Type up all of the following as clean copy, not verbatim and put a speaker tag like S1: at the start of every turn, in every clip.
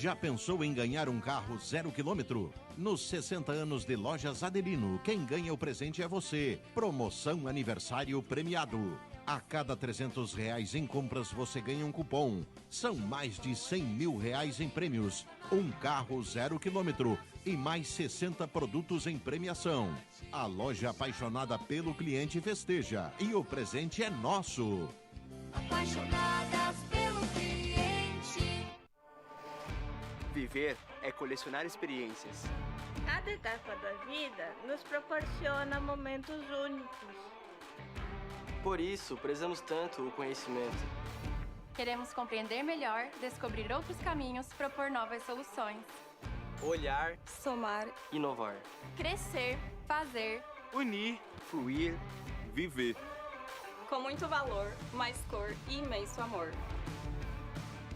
S1: Já pensou em ganhar um carro 0 km? Nos 60 anos de Lojas Adelino, quem ganha o presente é você. Promoção aniversário premiado. A cada R$300 em compras você ganha um cupom. São mais de R$100 mil em prêmios. Um carro 0 km e mais 60 produtos em premiação. A loja apaixonada pelo cliente festeja e o presente é nosso.
S2: Apaixonadas pelo cliente.
S3: Viver é colecionar experiências.
S4: Cada etapa da vida nos proporciona momentos únicos.
S3: Por isso, prezamos tanto o conhecimento.
S5: Queremos compreender melhor, descobrir outros caminhos, propor novas soluções.
S3: Olhar,
S6: somar,
S3: inovar.
S5: Crescer, fazer,
S3: unir, fluir, viver.
S6: Com muito valor, mais cor e imenso amor.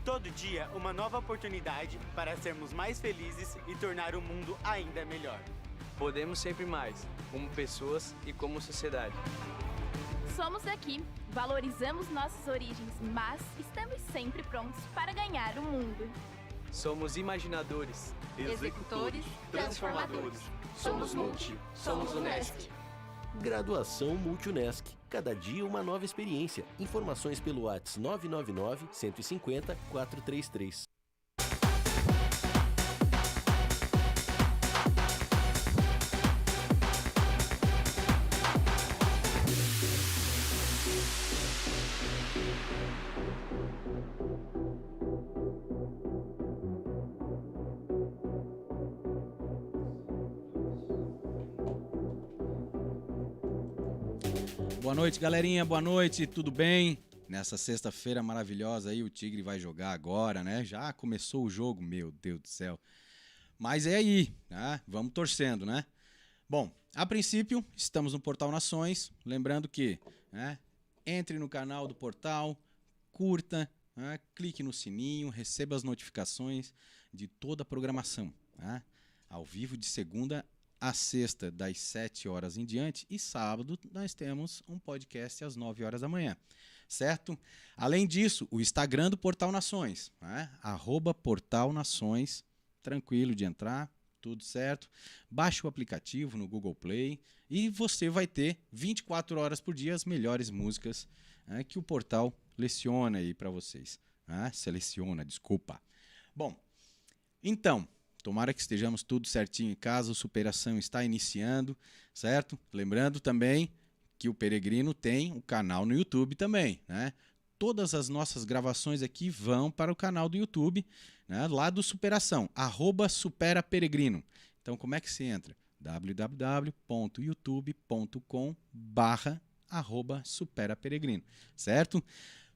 S7: Todo dia, uma nova oportunidade para sermos mais felizes e tornar o mundo ainda melhor.
S3: Podemos sempre mais, como pessoas e como sociedade.
S8: Somos daqui, valorizamos nossas origens, mas estamos sempre prontos para ganhar o mundo.
S3: Somos imaginadores,
S5: executores, transformadores.
S3: Somos Multi, somos Unesc.
S9: Graduação Multi-Unesc. Cada dia uma nova experiência. Informações pelo WhatsApp 999 150 433.
S10: Boa noite, galerinha, boa noite, tudo bem? Nessa sexta-feira maravilhosa aí, o Tigre vai jogar agora, né? Já começou o jogo, meu Deus do céu. Mas é aí, né? Vamos torcendo, né? Bom, a princípio, estamos no Portal Nações, lembrando que, né, entre no canal do Portal, curta, né, clique no sininho, receba as notificações de toda a programação, né? Ao vivo de segunda a sexta, das 7 horas em diante, e sábado nós temos um podcast às 9 horas da manhã, certo? Além disso, o Instagram do Portal Nações, né? @Portal Nações, tranquilo de entrar, tudo certo. Baixe o aplicativo no Google Play e você vai ter 24 horas por dia as melhores músicas, né, que o portal leciona aí para vocês. Seleciona, desculpa. Bom, então, tomara que estejamos tudo certinho em casa, a superação está iniciando, certo? Lembrando também que o Peregrino tem o canal no YouTube também, né? Todas as nossas gravações aqui vão para o canal do YouTube, né? Lá do Superação, @superaperegrino. Então, como é que se entra? www.youtube.com/superaperegrino, certo?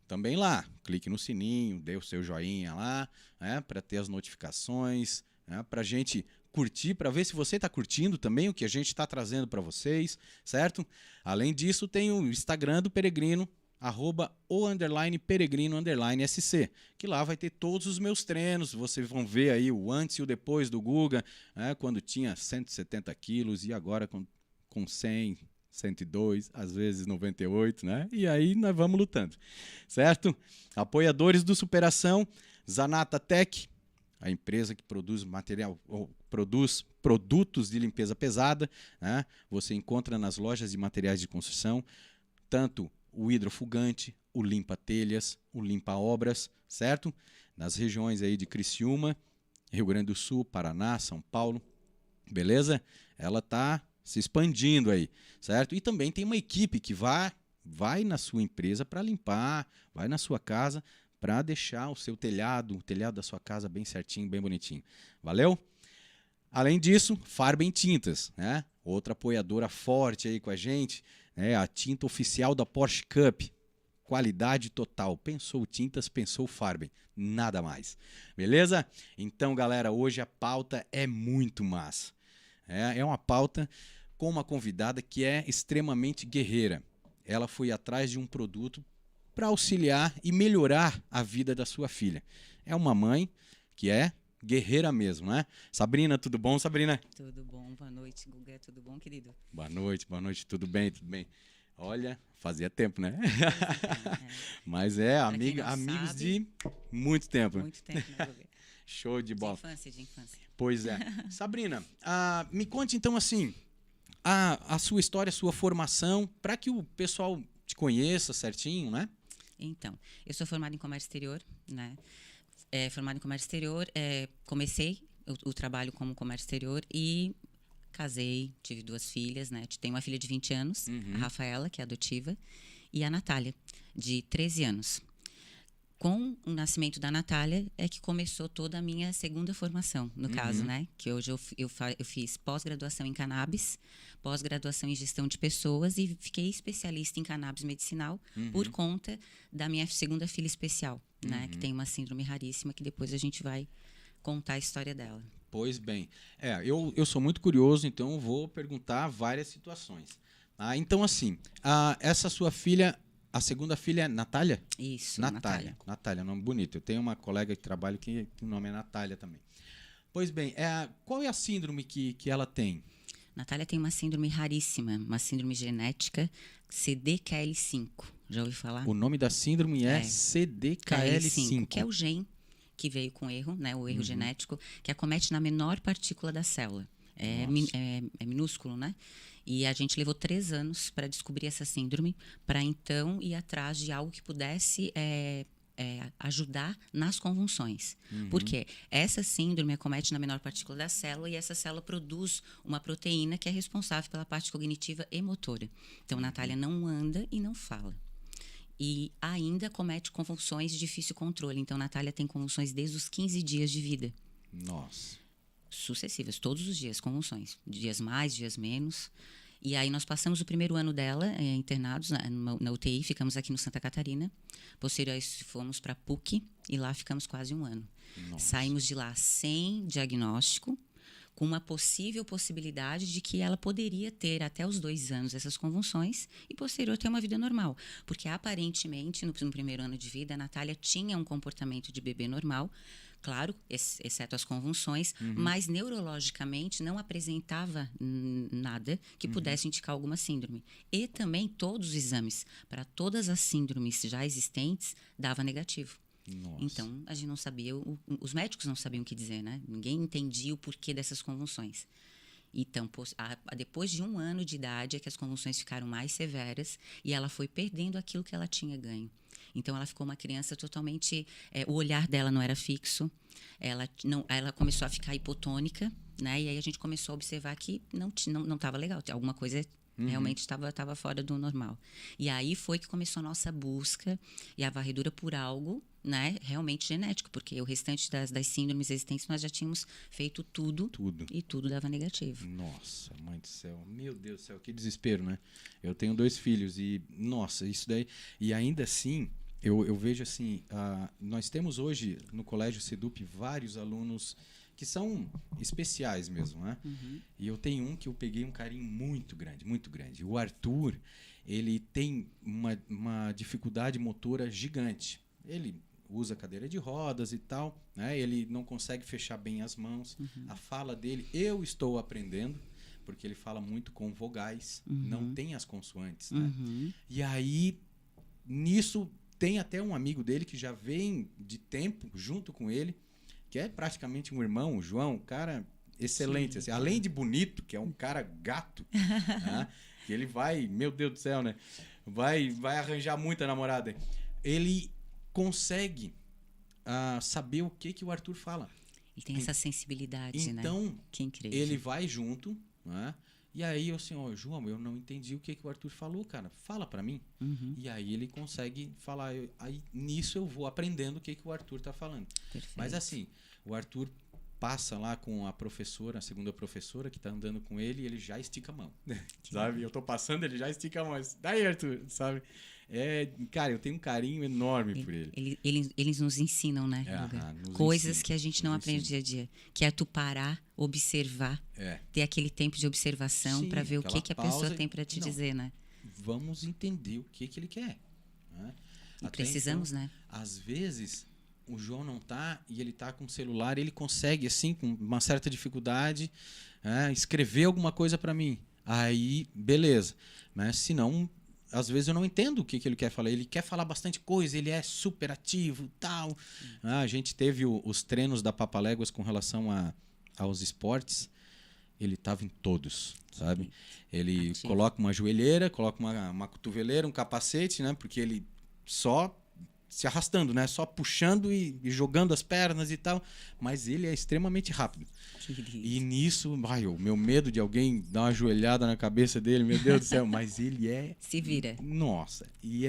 S10: Também lá, clique no sininho, dê o seu joinha lá, né? Para ter as notificações, para a gente curtir, para ver se você está curtindo também o que a gente está trazendo para vocês, certo? Além disso, tem o Instagram do Peregrino, @o_peregrino_sc, que lá vai ter todos os meus treinos, vocês vão ver aí o antes e o depois do Guga, né, quando tinha 170 quilos e agora com 100, 102, às vezes 98, né? E aí nós vamos lutando, certo? Apoiadores do Superação, Zanata Tech, a empresa que produz produz produtos de limpeza pesada, né? Você encontra nas lojas de materiais de construção, tanto o hidrofugante, o limpa-telhas, o limpa-obras, certo? Nas regiões aí de Criciúma, Rio Grande do Sul, Paraná, São Paulo, beleza? Ela está se expandindo aí, certo? E também tem uma equipe que vai na sua empresa para limpar, vai na sua casa para deixar o seu telhado, o telhado da sua casa bem certinho, bem bonitinho. Valeu? Além disso, Farben Tintas, né? Outra apoiadora forte aí com a gente, né? A tinta oficial da Porsche Cup. Qualidade total. Pensou tintas, pensou Farben. Nada mais. Beleza? Então, galera, hoje a pauta é muito massa. É uma pauta com uma convidada que é extremamente guerreira. Ela foi atrás de um produto para auxiliar e melhorar a vida da sua filha. É uma mãe que é guerreira mesmo, né? Sabrina, tudo bom, Sabrina?
S11: Tudo bom, boa noite, Guga, tudo bom, querido?
S10: Boa noite, tudo bem, tudo bem. Olha, fazia tempo, né? Mas amigos de muito tempo.
S11: Muito tempo, né, Guga?
S10: Show de bola.
S11: De infância.
S10: Pois é. Sabrina, me conte então assim, a sua história, a sua formação, para que o pessoal te conheça certinho, né?
S11: Então, eu sou formada em comércio exterior, né? Formada em comércio exterior, comecei o trabalho como comércio exterior e casei, tive 2 filhas, né? Tenho uma filha de 20 anos, a Rafaela, que é adotiva, e a Natália, de 13 anos. Com o nascimento da Natália é que começou toda a minha segunda formação, no caso, né? Que hoje eu fiz pós-graduação em cannabis, pós-graduação em gestão de pessoas e fiquei especialista em cannabis medicinal por conta da minha segunda filha especial, né? Que tem uma síndrome raríssima que depois a gente vai contar a história dela.
S10: Pois bem. Eu sou muito curioso, então vou perguntar várias situações. Então, assim, essa sua filha... A segunda filha é Natália?
S11: Isso,
S10: Natália. Natália, nome bonito. Eu tenho uma colega que trabalha que o nome é Natália também. Pois bem, qual é a síndrome que ela tem?
S11: Natália tem uma síndrome raríssima, uma síndrome genética CDKL5. Já ouviu falar?
S10: O nome da síndrome é CDKL5.
S11: Que é o gene que veio com erro, né, o erro genético, que acomete na menor partícula da célula. É minúsculo, né? E a gente levou 3 anos para descobrir essa síndrome, para então ir atrás de algo que pudesse ajudar nas convulsões. Porque essa síndrome acomete na menor partícula da célula e essa célula produz uma proteína que é responsável pela parte cognitiva e motora. Então, Natália não anda e não fala. E ainda comete convulsões de difícil controle. Então, Natália tem convulsões desde os 15 dias de vida.
S10: Nossa.
S11: Sucessivas, todos os dias, convulsões. Dias mais, dias menos. E aí nós passamos o primeiro ano dela internados na UTI, ficamos aqui no Santa Catarina. Posteriormente fomos para PUC e lá ficamos quase 1 ano.
S10: Nossa.
S11: Saímos de lá sem diagnóstico, com uma possibilidade de que ela poderia ter até os 2 anos essas convulsões e posterior ter uma vida normal. Porque aparentemente, no primeiro ano de vida, a Natália tinha um comportamento de bebê normal, claro, exceto as convulsões, mas neurologicamente não apresentava nada que pudesse indicar alguma síndrome. E também todos os exames, para todas as síndromes já existentes, dava negativo.
S10: Nossa.
S11: Então, a gente não sabia, os médicos não sabiam o que dizer, né? Ninguém entendia o porquê dessas convulsões. Então, depois de 1 ano de idade é que as convulsões ficaram mais severas e ela foi perdendo aquilo que ela tinha ganho. Então, ela ficou uma criança totalmente... o olhar dela não era fixo, ela começou a ficar hipotônica, né? E aí a gente começou a observar que não estava legal, alguma coisa realmente estava fora do normal. E aí foi que começou a nossa busca e a varredura por algo, né, realmente genético, porque o restante das síndromes existentes nós já tínhamos feito tudo. E tudo dava negativo.
S10: Nossa, mãe do céu, meu Deus do céu, que desespero, né? Eu tenho 2 filhos e, nossa, isso daí... E ainda assim, eu vejo assim, nós temos hoje no Colégio Sedup vários alunos que são especiais mesmo, né? E eu tenho um que eu peguei um carinho muito grande, muito grande. O Arthur, ele tem uma dificuldade motora gigante. Ele usa cadeira de rodas e tal, né? Ele não consegue fechar bem as mãos. A fala dele, eu estou aprendendo, porque ele fala muito com vogais, não tem as consoantes, né? E aí, nisso, tem até um amigo dele que já vem de tempo junto com ele, que é praticamente um irmão, o João, um cara excelente. Assim, além de bonito, que é um cara gato, né? Que ele vai, meu Deus do céu, né? Vai arranjar muita namorada. Ele consegue saber o que o Arthur fala.
S11: Ele tem essa sensibilidade,
S10: então,
S11: né? Que incrível.
S10: Ele vai junto, né? E aí eu assim, João, eu não entendi o que o Arthur falou, cara. Fala pra mim. E aí ele consegue falar. Aí nisso eu vou aprendendo o que o Arthur tá falando.
S11: Perfeito.
S10: Mas assim, o Arthur passa lá com a professora, a segunda professora que tá andando com ele e ele já estica a mão. Sabe? Eu tô passando, ele já estica a mão. Daí, Arthur, sabe? Cara, eu tenho um carinho enorme por ele.
S11: Eles nos ensinam, né? Coisas que a gente não aprende dia a dia. Que é tu parar, observar, ter aquele tempo de observação para ver o que a pessoa tem para te dizer, né?
S10: Vamos entender o que ele quer. Né?
S11: E precisamos,
S10: então,
S11: né?
S10: Às vezes, o João não tá e ele tá com o celular, ele consegue, assim, com uma certa dificuldade, escrever alguma coisa para mim. Aí, beleza. Mas, se não... às vezes eu não entendo o que ele quer falar. Ele quer falar bastante coisa, ele é super ativo, tal. A gente teve os treinos da Papaléguas com relação aos esportes. Ele estava em todos, sabe? Ele coloca uma joelheira, coloca uma cotoveleira, um capacete, né? Porque ele só se arrastando, né? Só puxando e jogando as pernas e tal. Mas ele é extremamente rápido. E nisso, o meu medo de alguém dar uma joelhada na cabeça dele, meu Deus do céu. Mas ele é...
S11: Se vira.
S10: Nossa. E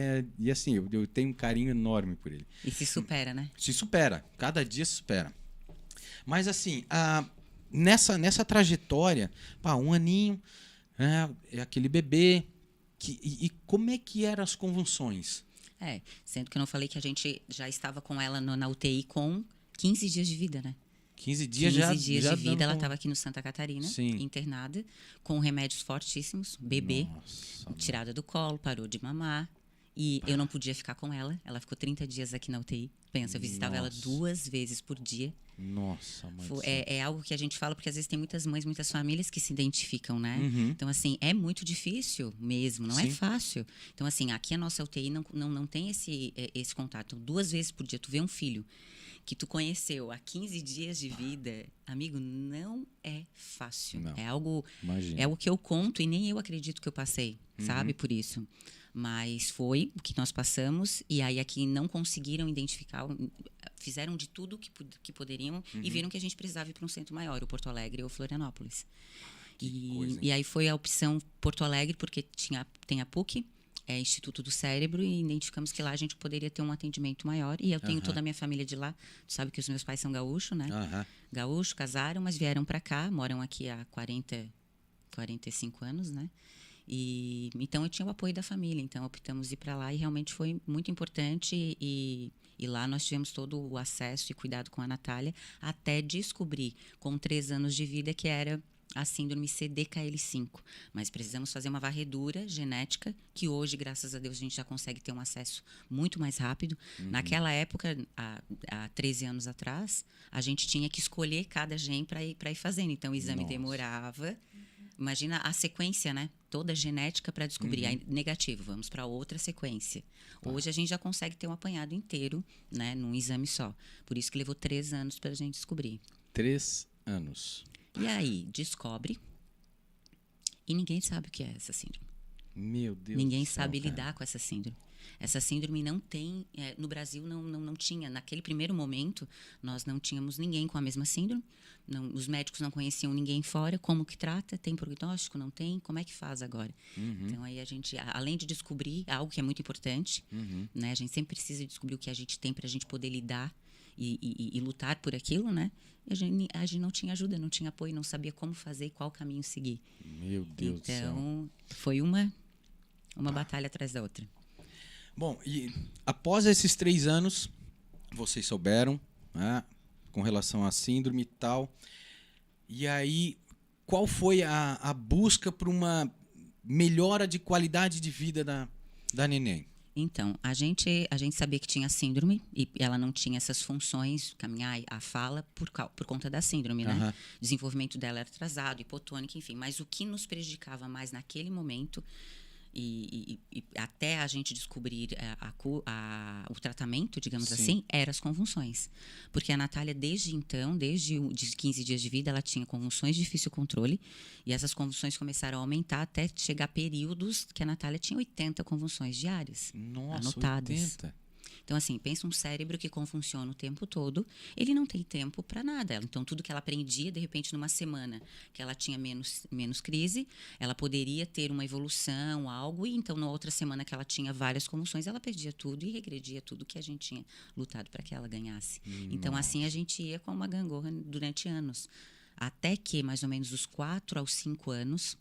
S10: assim, eu tenho um carinho enorme por ele.
S11: E se supera, né?
S10: Se supera. Cada dia se supera. Mas assim, nessa trajetória, 1 aninho, é aquele bebê. E como é que eram as convulsões?
S11: Sendo que eu não falei que a gente já estava com ela na UTI com 15 dias de vida, né?
S10: 15 dias
S11: 15 dias de vida, ela
S10: com...
S11: estava aqui no Santa Catarina,
S10: Sim.
S11: internada, com remédios fortíssimos, bebê,
S10: Nossa,
S11: tirada do colo, parou de mamar. E eu não podia ficar com ela. Ela ficou 30 dias aqui na UTI. Pensa, eu visitava ela 2 vezes por dia.
S10: Nossa, mãe.
S11: É algo que a gente fala, porque às vezes tem muitas mães, muitas famílias que se identificam, né?
S10: Uhum.
S11: Então, assim, é muito difícil mesmo, não
S10: Sim.
S11: é fácil. Então, assim, aqui a nossa UTI não tem esse contato. 2 vezes por dia, tu vê um filho que tu conheceu há 15 dias de vida, amigo, não é fácil.
S10: Não.
S11: É algo
S10: Imagina.
S11: que eu conto e nem eu acredito que eu passei, sabe? Por isso. Mas foi o que nós passamos, e aí aqui não conseguiram identificar, fizeram de tudo que poderiam e viram que a gente precisava ir para um centro maior, o Porto Alegre ou Florianópolis. E aí foi a opção Porto Alegre, porque tem a PUC, Instituto do Cérebro, e identificamos que lá a gente poderia ter um atendimento maior. E eu tenho toda a minha família de lá. Tu sabe que os meus pais são gaúchos, né? Gaúcho, casaram, mas vieram para cá, moram aqui há 45 anos, né? E então eu tinha o apoio da família, então optamos ir para lá e realmente foi muito importante. E lá nós tivemos todo o acesso e cuidado com a Natália até descobrir, com 3 anos de vida, que era a síndrome CDKL5. Mas precisamos fazer uma varredura genética, que hoje, graças a Deus, a gente já consegue ter um acesso muito mais rápido. Naquela época, há 13 anos atrás, a gente tinha que escolher cada gene para ir fazendo. Então o exame demorava. Imagina a sequência, né? Toda a genética para descobrir. Aí, negativo, vamos para outra sequência. Hoje a gente já consegue ter um apanhado inteiro, né? Num exame só. Por isso que levou 3 anos para a gente descobrir.
S10: 3 anos.
S11: E aí, descobre. E ninguém sabe o que é essa síndrome.
S10: Meu Deus
S11: Ninguém
S10: do céu,
S11: sabe
S10: cara.
S11: lidar com essa síndrome. Essa síndrome não tem... no Brasil não tinha. Naquele primeiro momento, nós não tínhamos ninguém com a mesma síndrome. Os médicos não conheciam ninguém fora. Como que trata? Tem prognóstico? Não tem? Como é que faz agora? Então, aí a gente, além de descobrir algo que é muito importante, né? A gente sempre precisa descobrir o que a gente tem para a gente poder lidar e lutar por aquilo, né? E a gente não tinha ajuda, não tinha apoio, não sabia como fazer e qual caminho seguir.
S10: Meu Deus do céu.
S11: Então, foi uma batalha atrás da outra.
S10: Bom, e após esses 3 anos, vocês souberam, né, com relação à síndrome e tal. E aí, qual foi a busca por uma melhora de qualidade de vida da neném?
S11: Então, a gente sabia que tinha síndrome e ela não tinha essas funções, caminhar, a fala, por conta da síndrome, né? O desenvolvimento dela era atrasado, hipotônica, enfim. Mas o que nos prejudicava mais naquele momento, e até a gente descobrir o tratamento, digamos assim, eram as convulsões. Porque a Natália, desde então, desde os 15 dias de vida, ela tinha convulsões de difícil controle. E essas convulsões começaram a aumentar até chegar a períodos que a Natália tinha 80 convulsões diárias.
S10: Nossa,
S11: anotadas.
S10: 80?
S11: Então, assim, pensa um cérebro que confunciona o tempo todo, ele não tem tempo para nada. Então, tudo que ela aprendia, de repente, numa semana que ela tinha menos crise, ela poderia ter uma evolução, algo, e então, na outra semana que ela tinha várias convulsões, ela perdia tudo e regredia tudo que a gente tinha lutado para que ela ganhasse. Então, assim, a gente ia com uma gangorra durante anos. Até que, mais ou menos, dos 4 aos 5 anos,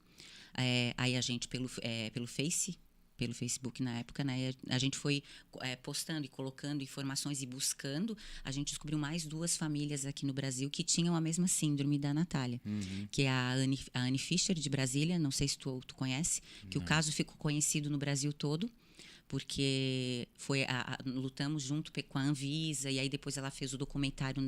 S11: aí a gente, pelo Facebook na época, né? A gente foi postando e colocando informações e buscando. A gente descobriu mais 2 famílias aqui no Brasil que tinham a mesma síndrome da Natália. Que é a Anne Fischer, de Brasília. Não sei se tu conhece. Que o caso ficou conhecido no Brasil todo. Porque lutamos junto com a Anvisa. E aí depois ela fez o documentário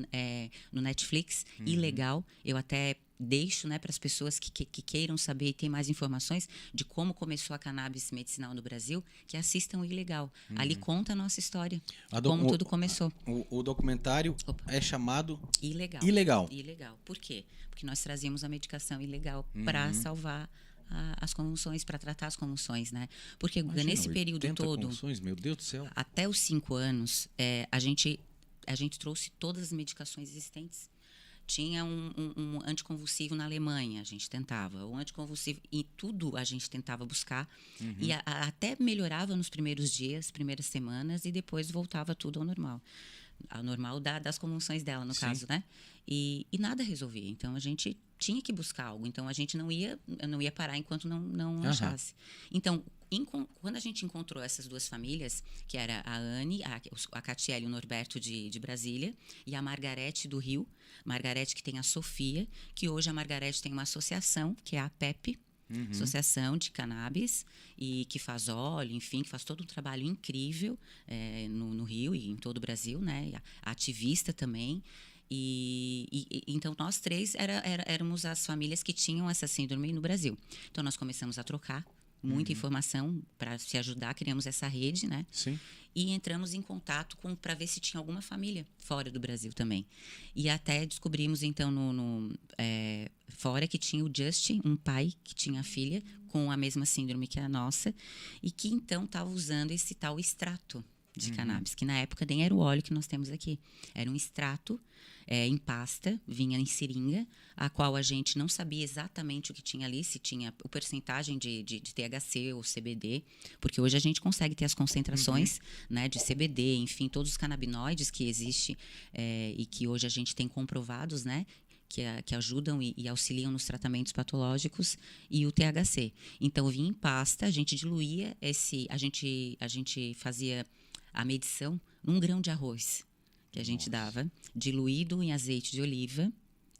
S11: no Netflix. Ilegal. Eu até deixo, né, para as pessoas que queiram saber e ter mais informações de como começou a cannabis medicinal no Brasil, que assistam o Ilegal. Ali conta a nossa história, como tudo começou.
S10: O documentário é chamado
S11: Ilegal. Ilegal. Por quê? Porque nós trazíamos a medicação ilegal para salvar as convulsões, para tratar as convulsões, né? Porque Guga, nesse período todo,
S10: convulsões, meu Deus do céu.
S11: até os 5 anos, a gente trouxe todas as medicações existentes. Tinha um anticonvulsivo na Alemanha, a gente tentava. O anticonvulsivo, e tudo a gente tentava buscar. E até melhorava nos primeiros dias, primeiras semanas, e depois voltava tudo ao normal. Ao normal das convulsões dela, no caso, né? E nada resolvia. Então, a gente tinha que buscar algo. Então, a gente não ia parar enquanto não achasse. Então, quando a gente encontrou essas duas famílias, que era a Anne, a Catiele e o Norberto de Brasília, e a Margarete do Rio, Margarete que tem a Sofia, que hoje a Margarete tem uma associação, que é a PEP, Associação de Cannabis, e que faz óleo, enfim, que faz todo um trabalho incrível no Rio e em todo o Brasil, né? Ativista também. Então, nós três éramos as famílias que tinham essa síndrome no Brasil. Então, nós começamos a trocar muita informação para se ajudar, criamos essa rede, né?
S10: Sim.
S11: E entramos em contato para ver se tinha alguma família fora do Brasil também. E até descobrimos, então, fora que tinha o Justin, um pai que tinha a filha com a mesma síndrome que a nossa, e que, então, estava usando esse tal extrato de cannabis, que na época nem era o óleo que nós temos aqui. Era um extrato em pasta, vinha em seringa, a qual a gente não sabia exatamente o que tinha ali, se tinha o percentagem de THC ou CBD, porque hoje a gente consegue ter as concentrações, né, de CBD, enfim, todos os canabinoides que existem e que hoje a gente tem comprovados, né, que ajudam e auxiliam nos tratamentos patológicos, e o THC. Então, vinha em pasta, a gente diluía a gente fazia a medição num grão de arroz que a gente dava, diluído em azeite de oliva,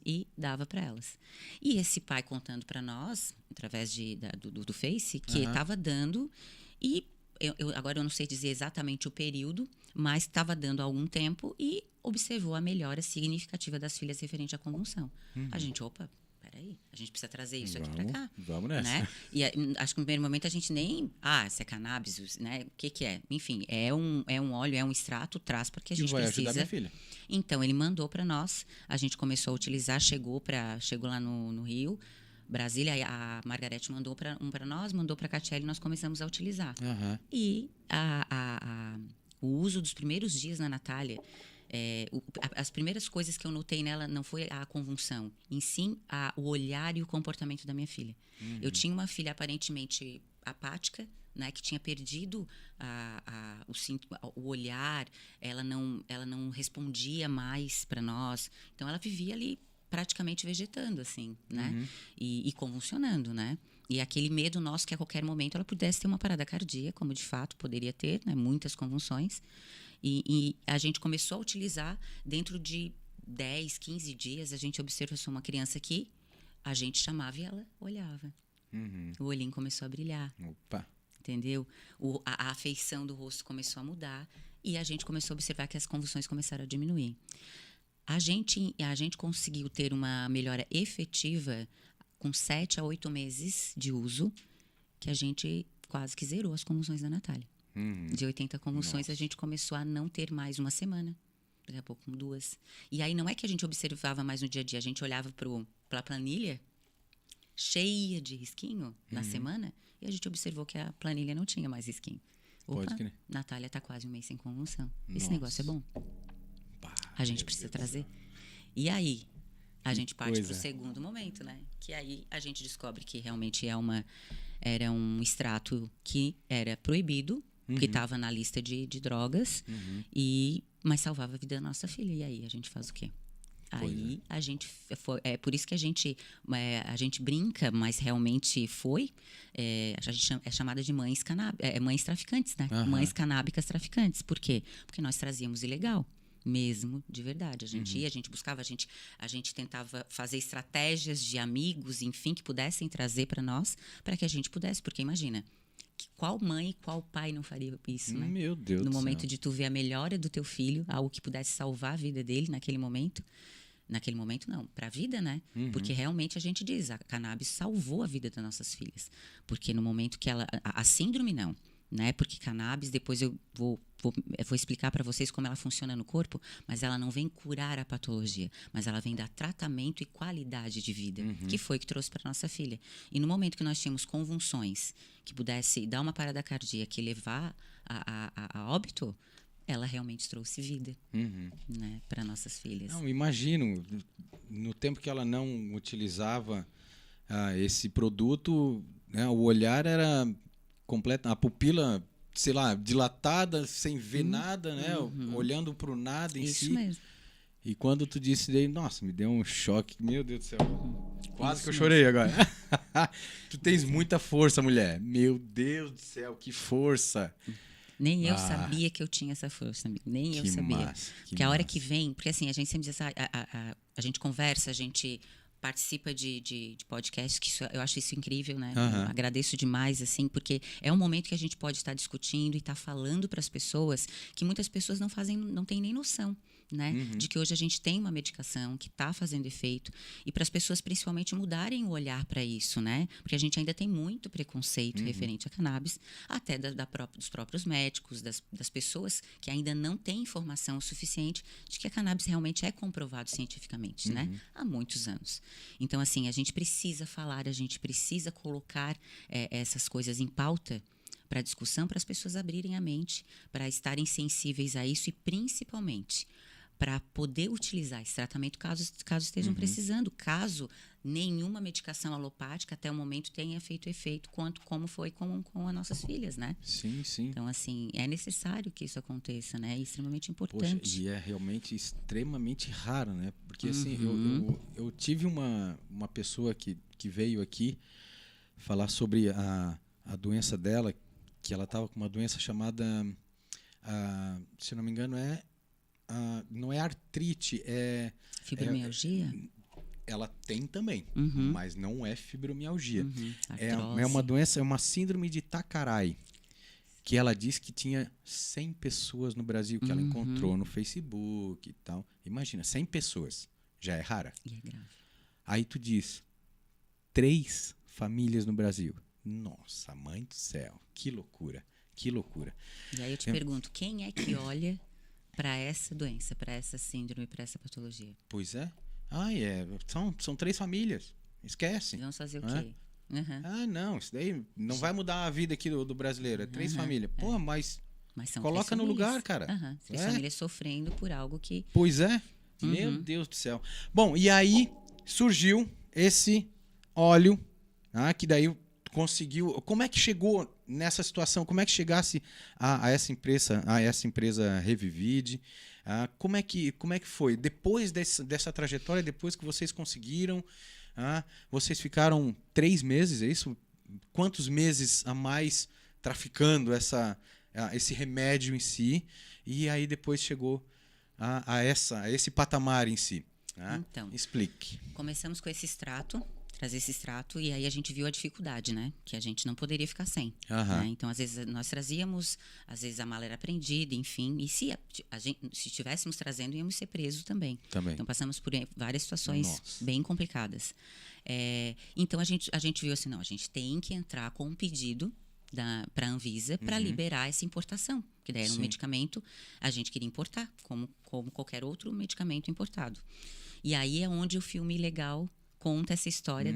S11: e dava para elas. E esse pai contando para nós, através do Face, que estava dando, e agora eu não sei dizer exatamente o período, mas estava dando há algum tempo, e observou a melhora significativa das filhas referente à convulsão. A gente, peraí, a gente precisa trazer isso aqui para cá.
S10: Vamos nessa.
S11: Né? E acho que no primeiro momento a gente nem... isso é cannabis, né? O que é? Enfim, é um óleo, é um extrato, traz porque a gente precisa.
S10: Ajudar minha filha.
S11: Então, ele mandou para nós, a gente começou a utilizar, chegou lá no Rio, Brasília, a Margarete mandou para nós, mandou para a Catiele, e nós começamos a utilizar. E o uso dos primeiros dias na Natália... as primeiras coisas que eu notei nela não foi a convulsão, em sim o olhar e o comportamento da minha filha. Eu tinha uma filha aparentemente apática, né, que tinha perdido o olhar, ela não respondia mais para nós. Então, ela vivia ali praticamente vegetando, assim, né? E convulsionando, né? E aquele medo nosso que a qualquer momento ela pudesse ter uma parada cardíaca, como de fato poderia ter, né? Muitas convulsões. E a gente começou a utilizar, dentro de 10, 15 dias, a gente observou uma criança que a gente chamava e ela olhava. O olhinho começou a brilhar.
S10: Opa!
S11: Entendeu? A afeição do rosto começou a mudar, e a gente começou a observar que as convulsões começaram a diminuir. A gente conseguiu ter uma melhora efetiva com 7 a 8 meses de uso, que a gente quase que zerou as convulsões da Natália. De 80 convulsões, a gente começou a não ter mais uma semana. Daqui a pouco, 2. E aí, não é que a gente observava mais no dia a dia. A gente olhava para a planilha, cheia de risquinho, na semana, e a gente observou que a planilha não tinha mais risquinho. Opa, Natália está quase 1 mês sem convulsão. Esse negócio é bom. A gente precisa trazer. E aí, a gente parte para o segundo momento, né? Que aí a gente descobre que realmente era um extrato que era proibido, que estava na lista de drogas, mas salvava a vida da nossa filha. E aí a gente faz o quê? Aí a gente por isso que a gente brinca, mas realmente a gente é chamada de mães traficantes, né? Mães canábicas traficantes. Por quê? Porque nós trazíamos ilegal. Mesmo, de verdade. A gente ia, a gente buscava, a gente tentava fazer estratégias de amigos, enfim, que pudessem trazer para nós, para que a gente pudesse. Porque imagina, qual mãe e qual pai não faria isso, né?
S10: Meu Deus do céu.
S11: No momento de tu ver a melhora do teu filho, algo que pudesse salvar a vida dele naquele momento, Naquele momento, não. Para a vida, né? Porque realmente a gente diz, a cannabis salvou a vida das nossas filhas. Porque no momento que ela... A síndrome, não. Né? Porque cannabis, depois eu vou explicar para vocês como ela funciona no corpo, mas ela não vem curar a patologia, mas ela vem dar tratamento e qualidade de vida, que foi que trouxe para nossa filha. E no momento que nós tínhamos convulsões, que pudesse dar uma parada cardíaca e levar a óbito, ela realmente trouxe vida, né, para nossas filhas.
S10: Não, imagino, no tempo que ela não utilizava esse produto, né, o olhar era completo, a pupila, sei lá, dilatada, sem ver nada, né, olhando para o nada em si.
S11: Isso mesmo.
S10: E quando tu disse daí, nossa, me deu um choque, meu Deus do céu. Quase que eu chorei agora. Tu tens muita força, mulher. Meu Deus do céu, que força.
S11: Nem eu sabia que eu tinha essa força, amigo. Nem eu sabia.
S10: Massa,
S11: porque a hora que vem... Porque assim, a gente sempre diz assim, a gente conversa, a gente participa de podcast, que eu acho isso incrível, né? Eu agradeço demais, assim, porque é um momento que a gente pode estar discutindo e estar falando para as pessoas que muitas pessoas não têm nem noção. Né? De que hoje a gente tem uma medicação que está fazendo efeito e para as pessoas principalmente mudarem o olhar para isso, né? Porque a gente ainda tem muito preconceito referente a cannabis, até dos próprios médicos, das pessoas que ainda não têm informação suficiente de que a cannabis realmente é comprovado cientificamente, né? Há muitos anos. Então, assim, a gente precisa falar, a gente precisa colocar essas coisas em pauta para discussão, para as pessoas abrirem a mente, para estarem sensíveis a isso e principalmente para poder utilizar esse tratamento caso estejam precisando, caso nenhuma medicação alopática até o momento tenha feito efeito, como foi com as nossas filhas, né?
S10: Sim, sim.
S11: Então, assim, é necessário que isso aconteça, né? É extremamente importante.
S10: Poxa, e é realmente extremamente raro, né? Porque, assim, eu tive uma pessoa que veio aqui falar sobre a doença dela, que ela estava com uma doença chamada, se não me engano, não é artrite, é...
S11: Fibromialgia?
S10: Ela tem também, mas não é fibromialgia. É
S11: Artrose.
S10: uma doença, é uma síndrome de Takarai, que ela disse que tinha 100 pessoas no Brasil que ela encontrou no Facebook e tal. Imagina, 100 pessoas. Já é rara.
S11: E é grave.
S10: Aí tu diz, 3 famílias no Brasil. Nossa, mãe do céu, que loucura, que loucura.
S11: E aí eu te pergunto, quem é que olha para essa doença, para essa síndrome, para essa patologia?
S10: Pois é. São 3 famílias. Esquece.
S11: Vamos fazer o quê?
S10: Não, isso daí não vai mudar a vida aqui do brasileiro. É 3 famílias. Pô, mas
S11: são
S10: coloca no lugar, cara.
S11: 3 famílias sofrendo por algo que...
S10: Pois é. Meu Deus do céu. Bom, e aí surgiu esse óleo, que daí conseguiu... Como é que chegou nessa situação? Como é que chegasse a essa empresa Revivide? Como é que foi? Depois dessa trajetória, depois que vocês conseguiram, vocês ficaram 3 meses, é isso? Quantos meses a mais traficando esse remédio em si? E aí depois chegou a esse patamar em si.
S11: Então,
S10: explique.
S11: Começamos com esse extrato, trazer esse extrato, e aí a gente viu a dificuldade, né? Que a gente não poderia ficar sem. Né? Então, às vezes, nós trazíamos, às vezes a mala era prendida, enfim. E se estivéssemos trazendo, íamos ser presos também. Então, passamos por várias situações bem complicadas. Então, a gente viu assim, não, a gente tem que entrar com um pedido para a Anvisa para liberar essa importação. Que daí era um medicamento, a gente queria importar, como qualquer outro medicamento importado. E aí é onde o filme legal conta essa história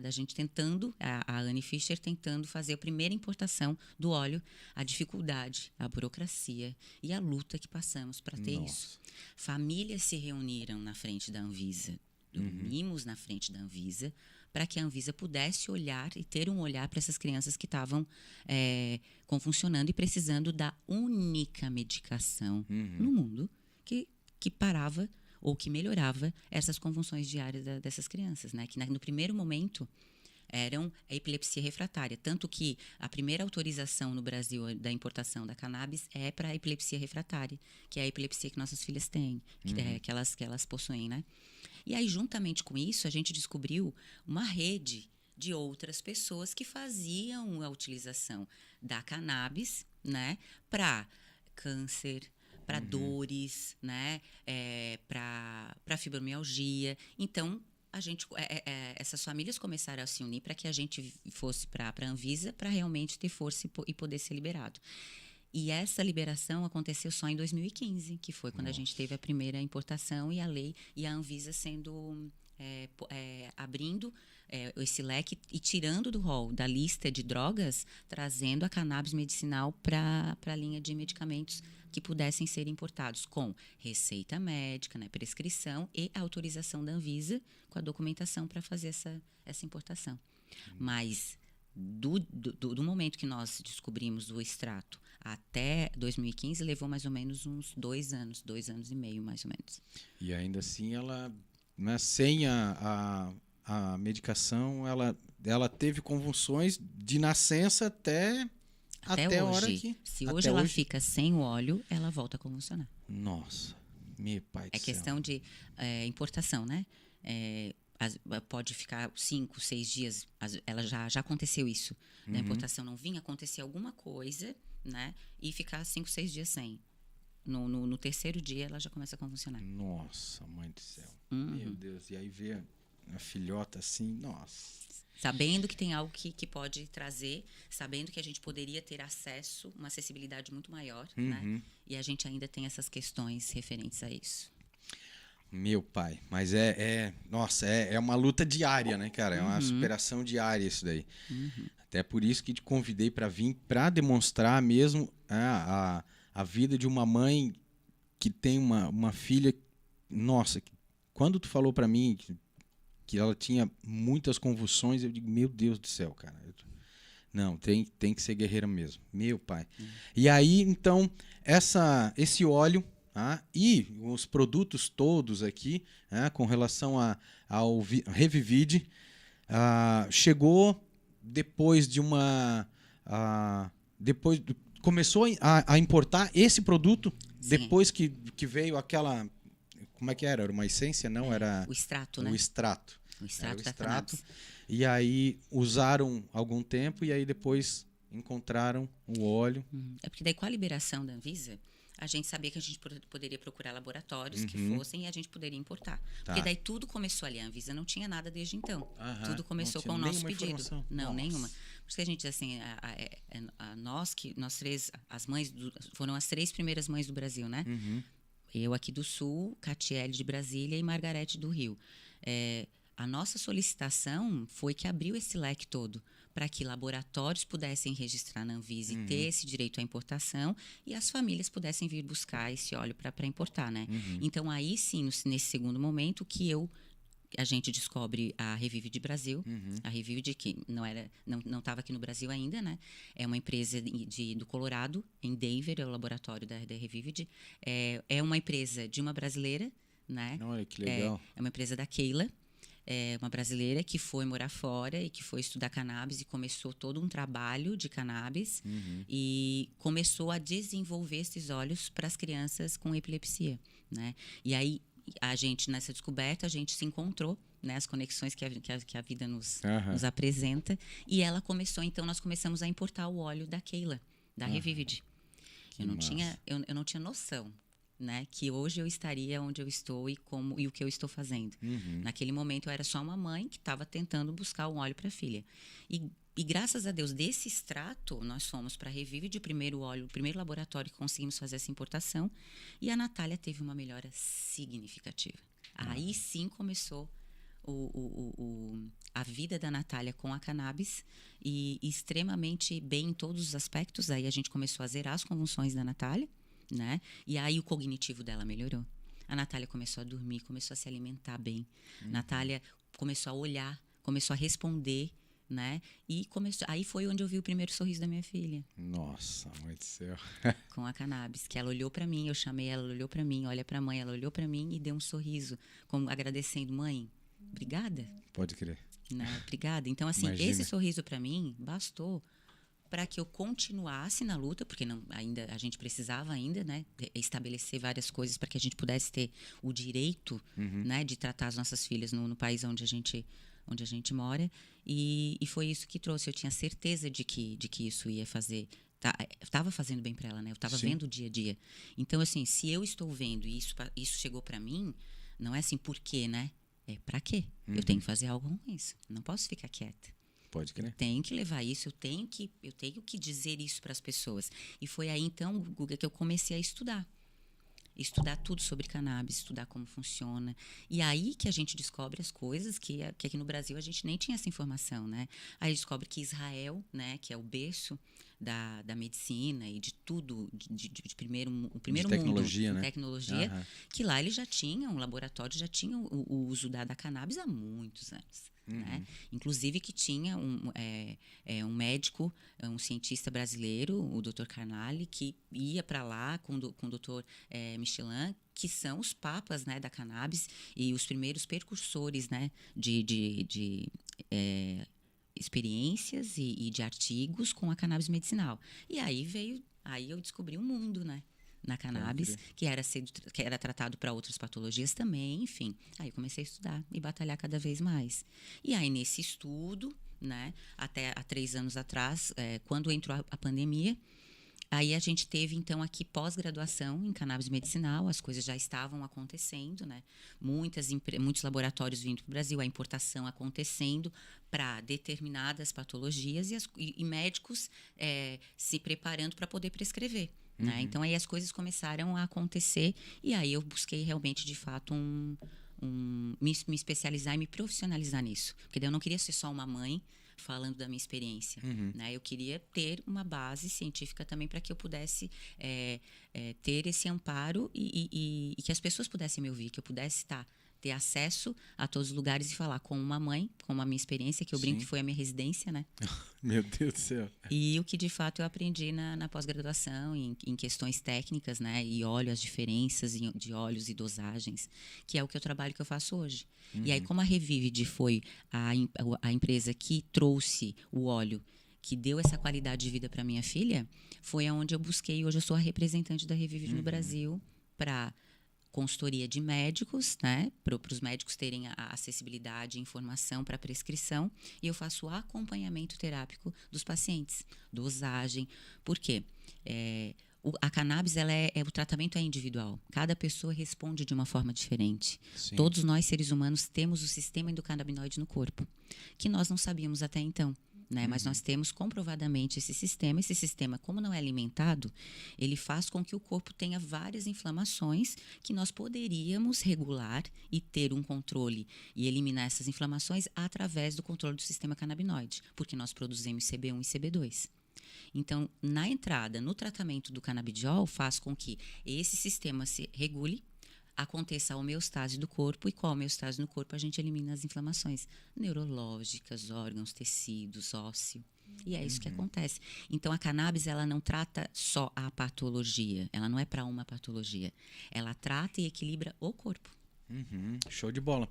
S11: da gente tentando, a Anne Fischer tentando fazer a primeira importação do óleo, a dificuldade, a burocracia e a luta que passamos para ter isso. Famílias se reuniram na frente da Anvisa, dormimos na frente da Anvisa, para que a Anvisa pudesse olhar e ter um olhar para essas crianças que estavam convulsionando e precisando da única medicação no mundo que parava ou que melhorava essas convulsões diárias dessas crianças, né? Que no primeiro momento eram a epilepsia refratária. Tanto que a primeira autorização no Brasil da importação da cannabis é para a epilepsia refratária, que é a epilepsia que nossas filhas têm, que elas possuem, né? E aí, juntamente com isso, a gente descobriu uma rede de outras pessoas que faziam a utilização da cannabis, né? Para câncer, para dores, né? Para fibromialgia. Então, essas famílias começaram a se unir para que a gente fosse para a Anvisa para realmente ter força e poder ser liberado. E essa liberação aconteceu só em 2015, que foi quando a gente teve a primeira importação e a lei e a Anvisa sendo abrindo esse leque e tirando do rol da lista de drogas, trazendo a cannabis medicinal para a linha de medicamentos que pudessem ser importados com receita médica, né, prescrição e autorização da Anvisa com a documentação para fazer essa importação. Mas do momento que nós descobrimos o extrato até 2015, levou mais ou menos uns 2 anos e meio, mais ou menos.
S10: E ainda assim, ela, né, sem a medicação, ela teve convulsões de nascença até a hora que...
S11: Se hoje ela fica sem o óleo, ela volta a convulsionar.
S10: Nossa, meu pai do céu.
S11: É questão de importação, né? Pode ficar 5, 6 dias, ela já aconteceu isso. Na importação não vinha, acontecia alguma coisa, né? E ficar 5, 6 dias sem. No terceiro dia, ela já começa a convulsionar.
S10: Nossa, mãe do céu. Meu Deus, e aí vê a filhota assim, nossa.
S11: Sabendo que tem algo que pode trazer, sabendo que a gente poderia ter acesso, uma acessibilidade muito maior, né? E a gente ainda tem essas questões referentes a isso.
S10: Meu pai, mas nossa, é uma luta diária, né, cara? É uma superação diária isso daí. Até por isso que te convidei para vir, para demonstrar mesmo a vida de uma mãe que tem uma filha. Nossa, quando tu falou para mim que ela tinha muitas convulsões, eu digo, meu Deus do céu, cara. Não, tem que ser guerreira mesmo. Meu pai. E aí, então, esse óleo... e os produtos todos aqui, com relação ao Revivide, chegou depois de começou a importar esse produto. Sim. Depois que veio aquela... Como é que era? Era uma essência? Não, era...
S11: O extrato, né?
S10: O extrato.
S11: O extrato da cannabis.
S10: E aí usaram algum tempo e aí depois encontraram o óleo.
S11: É porque daí com a liberação da Anvisa... A gente sabia que a gente poderia procurar laboratórios que fossem e a gente poderia importar. Tá. Porque daí tudo começou ali. A Anvisa não tinha nada desde então. Tudo começou com o nosso pedido. Não, nenhuma. Por isso que a gente diz assim, nós três, as mães, foram as 3 primeiras mães do Brasil, né? Eu aqui do Sul, Catiele de Brasília e Margarete do Rio. A nossa solicitação foi que abriu esse leque todo, para que laboratórios pudessem registrar na Anvisa e ter esse direito à importação e as famílias pudessem vir buscar esse óleo para importar, né? Então, aí sim, nesse segundo momento, que a gente descobre a Revivide Brasil, a Revivide que não estava aqui no Brasil ainda, né? É uma empresa do Colorado, em Denver, é o laboratório da Revivide. É uma empresa de uma brasileira, né?
S10: Olha, que legal.
S11: É uma empresa da Keila. Uma brasileira que foi morar fora e que foi estudar cannabis e começou todo um trabalho de cannabis e começou a desenvolver esses óleos para as crianças com epilepsia, né? E aí, a gente, nessa descoberta, a gente se encontrou, né? As conexões que a vida nos apresenta. E ela começou, então, nós começamos a importar o óleo da Keila, da Revivide. Eu não tinha noção, né, que hoje eu estaria onde eu estou e o que eu estou fazendo. Naquele momento eu era só uma mãe que estava tentando buscar um óleo para a filha. E graças a Deus, desse extrato, nós fomos para a Revivide, o primeiro laboratório que conseguimos fazer essa importação, e a Natália teve uma melhora significativa. Aí sim começou a vida da Natália com a cannabis e extremamente bem em todos os aspectos. Aí a gente começou a zerar as convulsões da Natália, né? E aí o cognitivo dela melhorou. A Natália começou a dormir, começou a se alimentar bem. Natália começou a olhar, começou a responder, né? E aí foi onde eu vi o primeiro sorriso da minha filha.
S10: Nossa, mãe do céu.
S11: Com a cannabis, que ela olhou para mim, eu chamei ela, ela olhou para mim, olha para a mãe, ela olhou para mim e deu um sorriso, como agradecendo, mãe, obrigada.
S10: Pode crer.
S11: Né? Obrigada. Então, assim, esse sorriso para mim bastou para que eu continuasse na luta, porque a gente precisava ainda, né, estabelecer várias coisas para que a gente pudesse ter o direito, né, de tratar as nossas filhas no país onde a gente mora, e foi isso que trouxe. Eu tinha certeza de que isso ia fazer estava fazendo bem para ela, né? Eu estava vendo o dia a dia. Então, assim, se eu estou vendo e isso chegou para mim, não é assim, por quê, né? É para quê? Eu tenho que fazer algo com isso. Não posso ficar quieta.
S10: Pode crer.
S11: Eu tenho que levar isso, eu tenho que dizer isso para as pessoas. E foi aí, então, Guga, que eu comecei a estudar tudo sobre cannabis, estudar como funciona. E aí que a gente descobre as coisas que aqui no Brasil a gente nem tinha essa informação, né? Aí descobre que Israel, né, que é o berço da medicina e de tudo, de primeiro
S10: tecnologia,
S11: mundo,
S10: né?
S11: Tecnologia, que lá eles já tinham, o laboratório já tinha o uso da cannabis há muitos anos. Né? Inclusive que tinha um médico, um cientista brasileiro, o Dr. Carnali, que ia para lá com o Dr. Michelin, que são os papas, né, da cannabis e os primeiros precursores, né, de experiências e de artigos com a cannabis medicinal. E aí eu descobri um mundo, né? Na cannabis, que era tratado para outras patologias também, enfim. Aí eu comecei a estudar e batalhar cada vez mais. E aí, nesse estudo, né, até há 3 anos atrás, quando entrou a pandemia, aí a gente teve, então, aqui pós-graduação em cannabis medicinal, as coisas já estavam acontecendo, né? Muitos laboratórios vindo para o Brasil, a importação acontecendo para determinadas patologias e médicos se preparando para poder prescrever. Né? Então, aí as coisas começaram a acontecer e aí eu busquei realmente, de fato, me especializar e me profissionalizar nisso. Porque daí eu não queria ser só uma mãe falando da minha experiência. Né? Eu queria ter uma base científica também para que eu pudesse ter esse amparo e que as pessoas pudessem me ouvir, que eu pudesse ter acesso a todos os lugares e falar com uma mãe, com a minha experiência, que eu brinco que foi a minha residência, né?
S10: Meu Deus do céu.
S11: E o que, de fato, eu aprendi na pós-graduação, em questões técnicas, né? E as diferenças de óleos e dosagens, que é o que eu faço hoje. E aí, como a Revivid foi a empresa que trouxe o óleo, que deu essa qualidade de vida para minha filha, foi aonde eu busquei. Hoje eu sou a representante da Revivid no Brasil para consultoria de médicos, né, para os médicos terem a acessibilidade e informação para prescrição, e eu faço o acompanhamento terápico dos pacientes, dosagem. Por quê? A cannabis, o tratamento é individual. Cada pessoa responde de uma forma diferente. Sim. Todos nós, seres humanos, temos o sistema endocannabinoide no corpo, que nós não sabíamos até então. Né? Mas nós temos comprovadamente esse sistema. Esse sistema, como não é alimentado, ele faz com que o corpo tenha várias inflamações que nós poderíamos regular e ter um controle e eliminar essas inflamações através do controle do sistema canabinoide, porque nós produzimos CB1 e CB2. Então, na entrada, no tratamento do canabidiol, faz com que esse sistema se regule, aconteça a homeostase do corpo, e com a homeostase no corpo a gente elimina as inflamações neurológicas, órgãos, tecidos, ósseo. E é isso que acontece. Então, a cannabis, ela não trata só a patologia, ela não é para uma patologia. Ela trata e equilibra o corpo.
S10: Show de bola.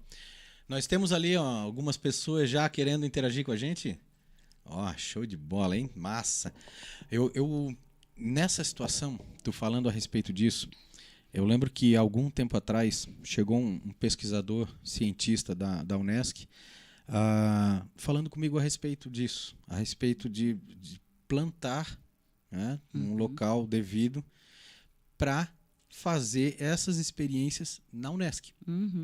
S10: Nós temos ali algumas pessoas já querendo interagir com a gente. Show de bola, hein? Massa. Eu nessa situação, tu falando a respeito disso, eu lembro que algum tempo atrás chegou um pesquisador, cientista da Unesc, falando comigo a respeito disso, a respeito de plantar, né, num local devido para fazer essas experiências na Unesc.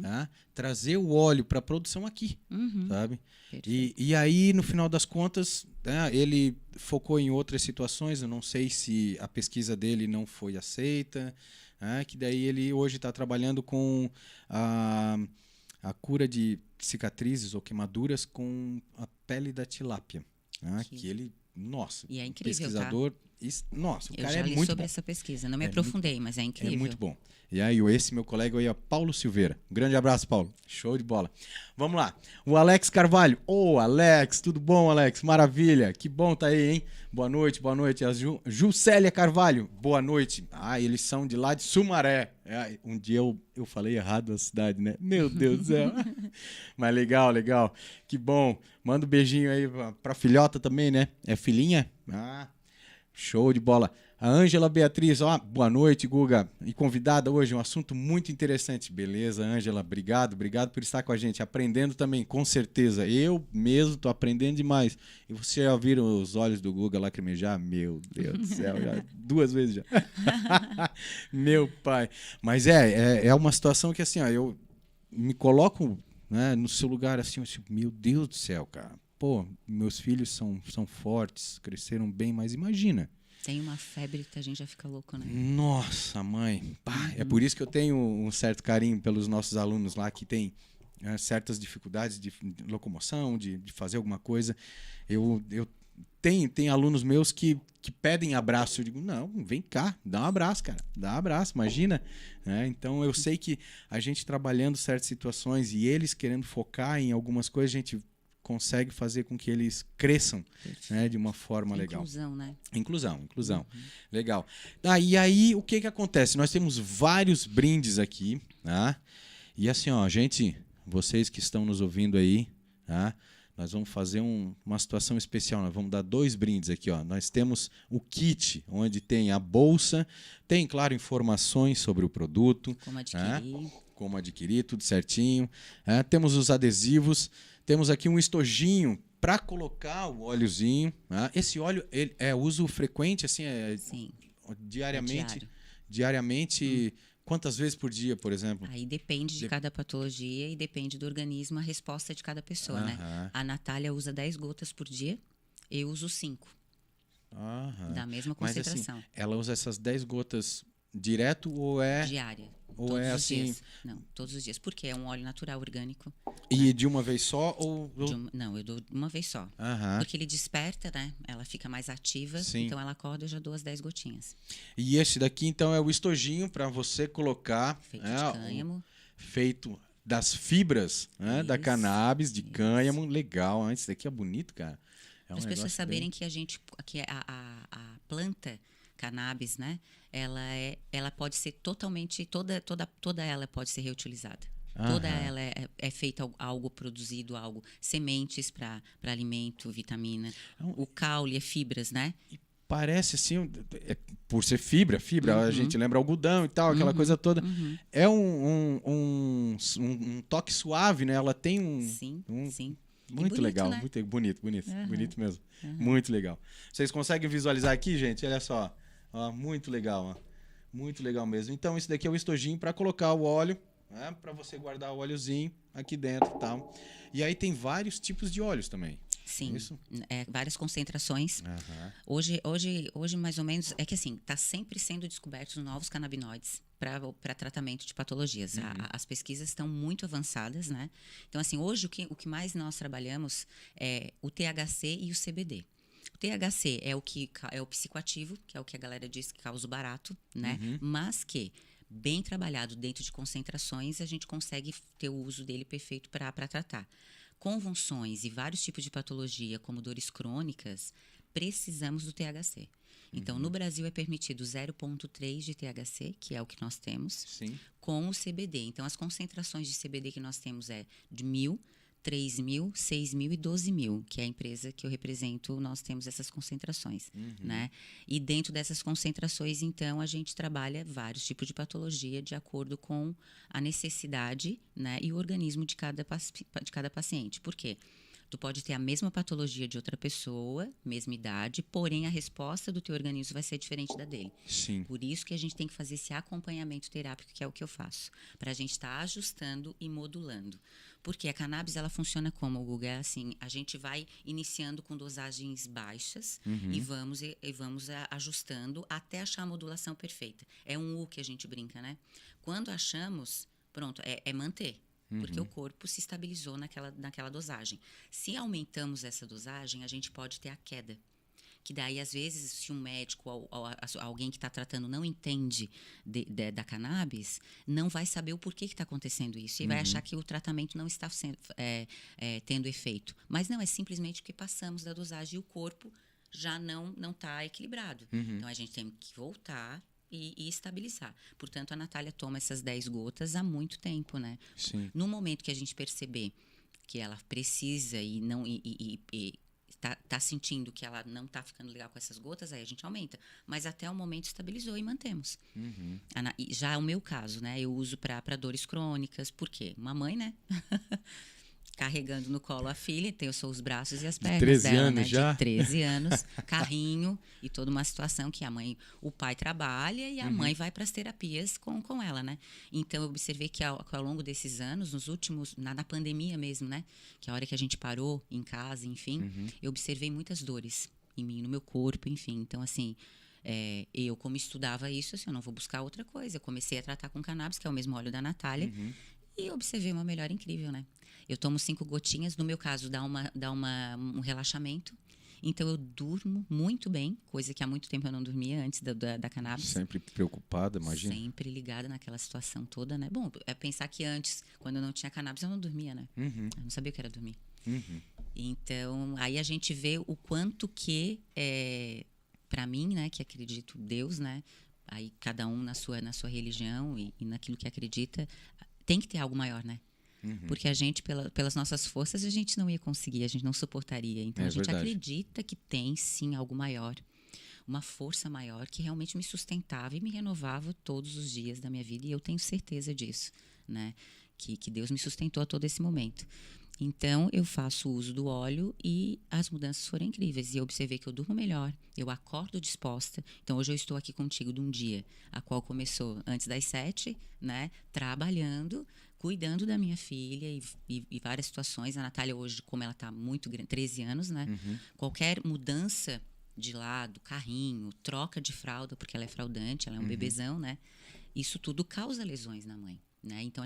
S10: Tá? Trazer o óleo para a produção aqui, sabe? E aí, no final das contas, né, ele focou em outras situações. Eu não sei se a pesquisa dele não foi aceita, que daí ele hoje está trabalhando com a cura de cicatrizes ou queimaduras com a pele da tilápia. Que ele, nossa,
S11: e é incrível,
S10: pesquisador...
S11: Tá?
S10: Nossa, o
S11: eu
S10: cara
S11: já li
S10: é muito
S11: sobre
S10: bom.
S11: essa pesquisa, não me aprofundei, mas é incrível.
S10: É muito bom. E aí, esse meu colega aí, Paulo Silveira. Um grande abraço, Paulo. Show de bola. Vamos lá. O Alex Carvalho. Alex, tudo bom, Alex? Maravilha. Que bom tá aí, hein? Boa noite, boa noite. A Juscelia Carvalho. Boa noite. Eles são de lá de Sumaré. Um dia eu falei errado a cidade, né? Meu Deus do céu. Mas legal, legal. Que bom. Manda um beijinho aí pra filhota também, né? É filhinha? Show de bola. A Ângela Beatriz, ó, boa noite, Guga. E convidada hoje, um assunto muito interessante. Beleza, Ângela, obrigado por estar com a gente. Aprendendo também, com certeza. Eu mesmo tô aprendendo demais. E você já viram os olhos do Guga lacrimejar? Meu Deus do céu, já 2 vezes já. Meu pai. Mas é uma situação que assim, ó, eu me coloco, né, no seu lugar assim, meu Deus do céu, cara. Pô, meus filhos são fortes, cresceram bem, mas imagina.
S11: Tem uma febre que a gente já fica louco, né?
S10: Nossa, mãe. Pá, é por isso que eu tenho um certo carinho pelos nossos alunos lá que têm certas dificuldades de locomoção, de fazer alguma coisa. Eu tenho alunos meus que pedem abraço. Eu digo, não, vem cá, dá um abraço, cara. Dá um abraço, imagina. Então, eu sei que a gente trabalhando certas situações e eles querendo focar em algumas coisas, a gente consegue fazer com que eles cresçam, né, de uma forma legal.
S11: Inclusão, né?
S10: Inclusão. Legal. E aí, o que acontece? Nós temos vários brindes aqui, tá? E assim, ó, gente, vocês que estão nos ouvindo aí, tá? Nós vamos fazer uma situação especial. Nós vamos dar 2 brindes aqui, ó. Nós temos o kit, onde tem a bolsa, tem, claro, informações sobre o produto. Como adquirir, tudo certinho. Temos os adesivos. Temos aqui um estojinho para colocar o óleozinho. Esse óleo ele é uso frequente, assim,
S11: Sim.
S10: Diariamente. Diariamente, quantas vezes por dia, por exemplo?
S11: Aí depende de cada patologia e depende do organismo, a resposta de cada pessoa, né? A Natália usa 10 gotas por dia, eu uso 5. Da mesma concentração.
S10: Mas, assim, ela usa essas 10 gotas direto ou é...
S11: Diária.
S10: Ou
S11: todos
S10: é
S11: os
S10: assim...
S11: dias. Não, todos os dias. Porque é um óleo natural, orgânico.
S10: E de uma vez só ou...
S11: Não, eu dou uma vez só. Porque ele desperta, né? Ela fica mais ativa. Sim. Então ela acorda e eu já dou as 10 gotinhas.
S10: E esse daqui, então, é o estojinho para você colocar...
S11: Feito de cânhamo.
S10: Feito das fibras, né, da cannabis, de cânhamo. Legal. Esse daqui é bonito, cara.
S11: Para as pessoas saberem que a planta cannabis, né? Ela pode ser totalmente, toda ela pode ser reutilizada. Toda ela é feita algo produzido, sementes para alimento, vitamina. O caule é fibras, né?
S10: Parece assim, por ser fibra, a gente lembra algodão e tal, aquela coisa toda. É um toque suave, né? Ela tem
S11: Sim.
S10: Muito
S11: bonito,
S10: legal,
S11: né?
S10: muito bonito, bonito mesmo. Muito legal. Vocês conseguem visualizar aqui, gente? Olha só. Ó, muito legal, ó. Muito legal mesmo. Então, esse daqui é o estojinho para colocar o óleo, né? Para você guardar o óleozinho aqui dentro e tal. E aí tem vários tipos de óleos também.
S11: Sim, várias concentrações. Hoje, mais ou menos, é que assim, está sempre sendo descobertos novos canabinoides para tratamento de patologias. As pesquisas estão muito avançadas, né? Então, assim, hoje o que mais nós trabalhamos é o THC e o CBD. O THC é o psicoativo, que é o que a galera diz que causa o barato, né? Mas que, bem trabalhado dentro de concentrações, a gente consegue ter o uso dele perfeito para tratar. Convulsões e vários tipos de patologia, como dores crônicas, precisamos do THC. Então, no Brasil é permitido 0,3 de THC, que é o que nós temos, com o CBD. Então, as concentrações de CBD que nós temos é de 1.000, 3.000, 6.000 e 12.000, que é a empresa que eu represento, nós temos essas concentrações, né? E dentro dessas concentrações, então, a gente trabalha vários tipos de patologia de acordo com a necessidade, né, e o organismo de cada paciente. Por quê? Tu pode ter a mesma patologia de outra pessoa, mesma idade, porém a resposta do teu organismo vai ser diferente da dele.
S10: Sim.
S11: Por isso que a gente tem que fazer esse acompanhamento terápico, que é o que eu faço, para a gente estar ajustando e modulando. Porque a cannabis, ela funciona como, Guga? Assim, a gente vai iniciando com dosagens baixas e vamos ajustando até achar a modulação perfeita. É um U que a gente brinca, né? Quando achamos, pronto, é manter. Porque o corpo se estabilizou naquela dosagem. Se aumentamos essa dosagem, a gente pode ter a queda. Que daí, às vezes, se um médico ou alguém que está tratando não entende da cannabis, não vai saber o porquê que está acontecendo isso. E vai achar que o tratamento não está tendo efeito. Mas não, é simplesmente porque passamos da dosagem e o corpo já não está equilibrado. Então, a gente tem que voltar e estabilizar. Portanto, a Natália toma essas 10 gotas há muito tempo, né? Sim. No momento que a gente perceber que ela precisa e tá sentindo que ela não tá ficando legal com essas gotas, aí a gente aumenta. Mas até o momento estabilizou e mantemos. E já é o meu caso, né? Eu uso para dores crônicas. Por quê? Uma mãe, né? Carregando no colo a filha, então eu sou os braços e as pernas
S10: 13
S11: dela,
S10: anos
S11: né?
S10: já?
S11: De 13 anos, carrinho e toda uma situação que o pai trabalha e a mãe vai para as terapias com ela, né? Então eu observei que ao longo desses anos, nos últimos, na pandemia mesmo, né? Que é a hora que a gente parou em casa, enfim, eu observei muitas dores em mim, no meu corpo, enfim. Então, assim, eu como estudava isso, assim, eu não vou buscar outra coisa. Eu comecei a tratar com cannabis, que é o mesmo óleo da Natália, e observei uma melhora incrível, né? Eu tomo 5 gotinhas, no meu caso dá um relaxamento. Então eu durmo muito bem, coisa que há muito tempo eu não dormia antes da cannabis.
S10: Sempre preocupada, imagina.
S11: Sempre ligada naquela situação toda, né? Bom, é pensar que antes, quando eu não tinha cannabis, eu não dormia, né? Eu não sabia o que era dormir. Então, aí a gente vê o quanto que, para mim, né, que acredito Deus, né? Aí cada um na sua religião e naquilo que acredita, tem que ter algo maior, né? Porque a gente, pelas nossas forças, a gente não ia conseguir, a gente não suportaria. Então, a gente acredita que tem, sim, algo maior. Uma força maior que realmente me sustentava e me renovava todos os dias da minha vida. E eu tenho certeza disso, né? Que Deus me sustentou a todo esse momento. Então, eu faço uso do óleo e as mudanças foram incríveis. E eu observei que eu durmo melhor, eu acordo disposta. Então, hoje eu estou aqui contigo de um dia, a qual começou antes das 7, né? Trabalhando, cuidando da minha filha e várias situações. A Natália hoje, como ela está muito grande, 13 anos, né? Qualquer mudança de lado, carrinho, troca de fralda, porque ela é fraudante, ela é um bebezão, né? Isso tudo causa lesões na mãe, né? Então,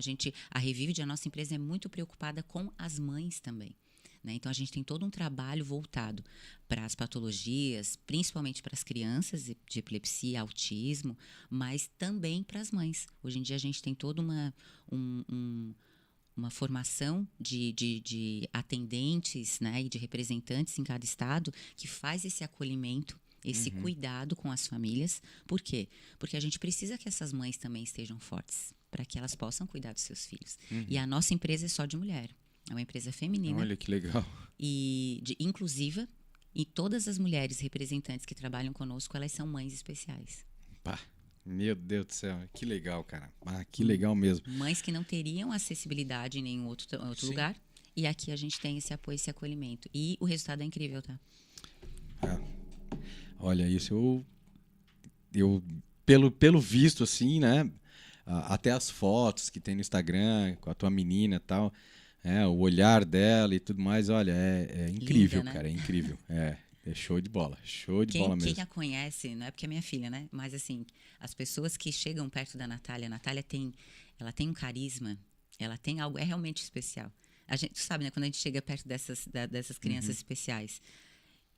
S11: a Revive, a nossa empresa, é muito preocupada com as mães também. Né? Então, a gente tem todo um trabalho voltado para as patologias, principalmente para as crianças de epilepsia, autismo, mas também para as mães. Hoje em dia, a gente tem toda uma formação de atendentes, né, e de representantes em cada estado que faz esse acolhimento, esse cuidado com as famílias. Por quê? Porque a gente precisa que essas mães também estejam fortes para que elas possam cuidar dos seus filhos. E a nossa empresa é só de mulher. É uma empresa feminina.
S10: Olha que legal.
S11: E inclusiva. E todas as mulheres representantes que trabalham conosco, elas são mães especiais.
S10: Pá, meu Deus do céu. Que legal, cara. Que legal mesmo.
S11: Mães que não teriam acessibilidade em nenhum outro lugar. E aqui a gente tem esse apoio, esse acolhimento. E o resultado é incrível, tá?
S10: Olha, isso eu pelo visto, assim, né? Até as fotos que tem no Instagram com a tua menina e tal, o olhar dela e tudo mais, olha, é incrível, linda, né? Cara, é incrível. É show de bola, bola mesmo.
S11: Quem a conhece, não é porque é minha filha, né? Mas, assim, as pessoas que chegam perto da Natália, a Natália tem um carisma, ela tem algo, é realmente especial. A gente, tu sabe, né? Quando a gente chega perto dessas crianças especiais,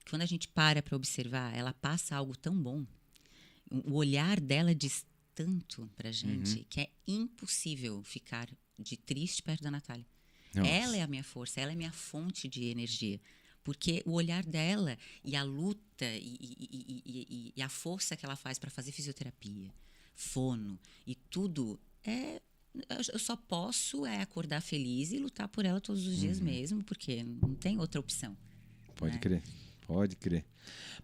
S11: quando a gente para observar, ela passa algo tão bom. O olhar dela diz tanto pra gente que é impossível ficar de triste perto da Natália. Nossa. Ela é a minha força, ela é a minha fonte de energia. Porque o olhar dela e a luta e a força que ela faz para fazer fisioterapia, fono e tudo, eu só posso acordar feliz e lutar por ela todos os dias mesmo, porque não tem outra opção.
S10: Pode crer. Pode crer.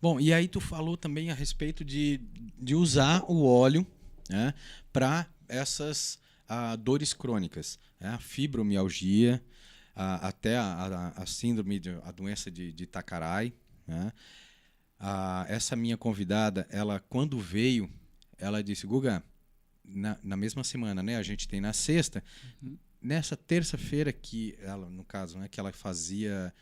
S10: Bom, e aí tu falou também a respeito de usar o óleo, né, para essas dores crônicas, a fibromialgia, até a síndrome, a doença de Takarai, né? Essa minha convidada, ela quando veio, ela disse, Guga, na mesma semana, né, a gente tem na sexta, nessa terça-feira que ela, no caso, né, que ela fazia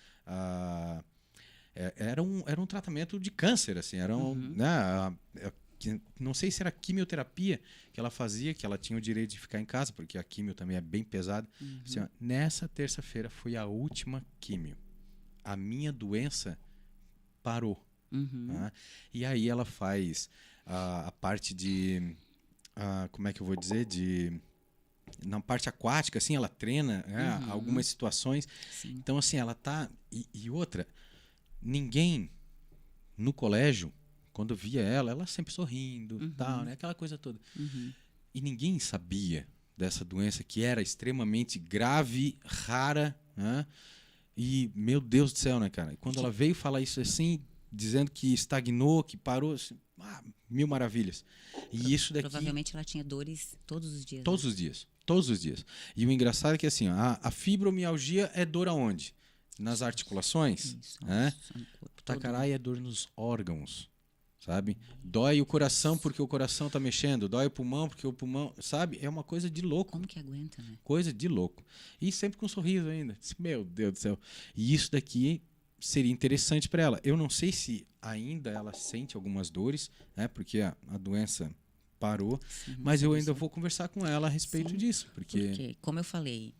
S10: era um tratamento de câncer, assim, era né, não sei se era quimioterapia que ela fazia, que ela tinha o direito de ficar em casa, porque a quimio também é bem pesada. Assim, nessa terça-feira foi a última quimio. A minha doença parou. Tá? E aí ela faz a parte de... como é que eu vou dizer? Na parte aquática, assim, ela treina algumas situações. Sim. Então, assim, ela tá... E outra... Ninguém no colégio, quando via ela sempre sorrindo, tal, né? Aquela coisa toda. E ninguém sabia dessa doença que era extremamente grave, rara, né? E, meu Deus do céu, né, cara? Quando ela veio falar isso assim, dizendo que estagnou, que parou, assim, mil maravilhas. E isso daqui...
S11: Provavelmente ela tinha dores todos os dias.
S10: Todos os dias. Todos os dias. E o engraçado é que assim, ó, a fibromialgia é dor aonde? Nas articulações.
S11: Isso,
S10: Né?
S11: no corpo todo.
S10: Tacarai é dor nos órgãos. Sabe? Dói o coração porque o coração tá mexendo. Dói o pulmão porque o pulmão... Sabe? É uma coisa de louco.
S11: Como que aguenta, né?
S10: Coisa de louco. E sempre com um sorriso ainda. Meu Deus do céu. E isso daqui seria interessante para ela. Eu não sei se ainda ela sente algumas dores, né? Porque a doença parou.
S11: Sim,
S10: mas eu ainda vou conversar com ela a respeito
S11: Sim,
S10: disso. Porque,
S11: como eu falei,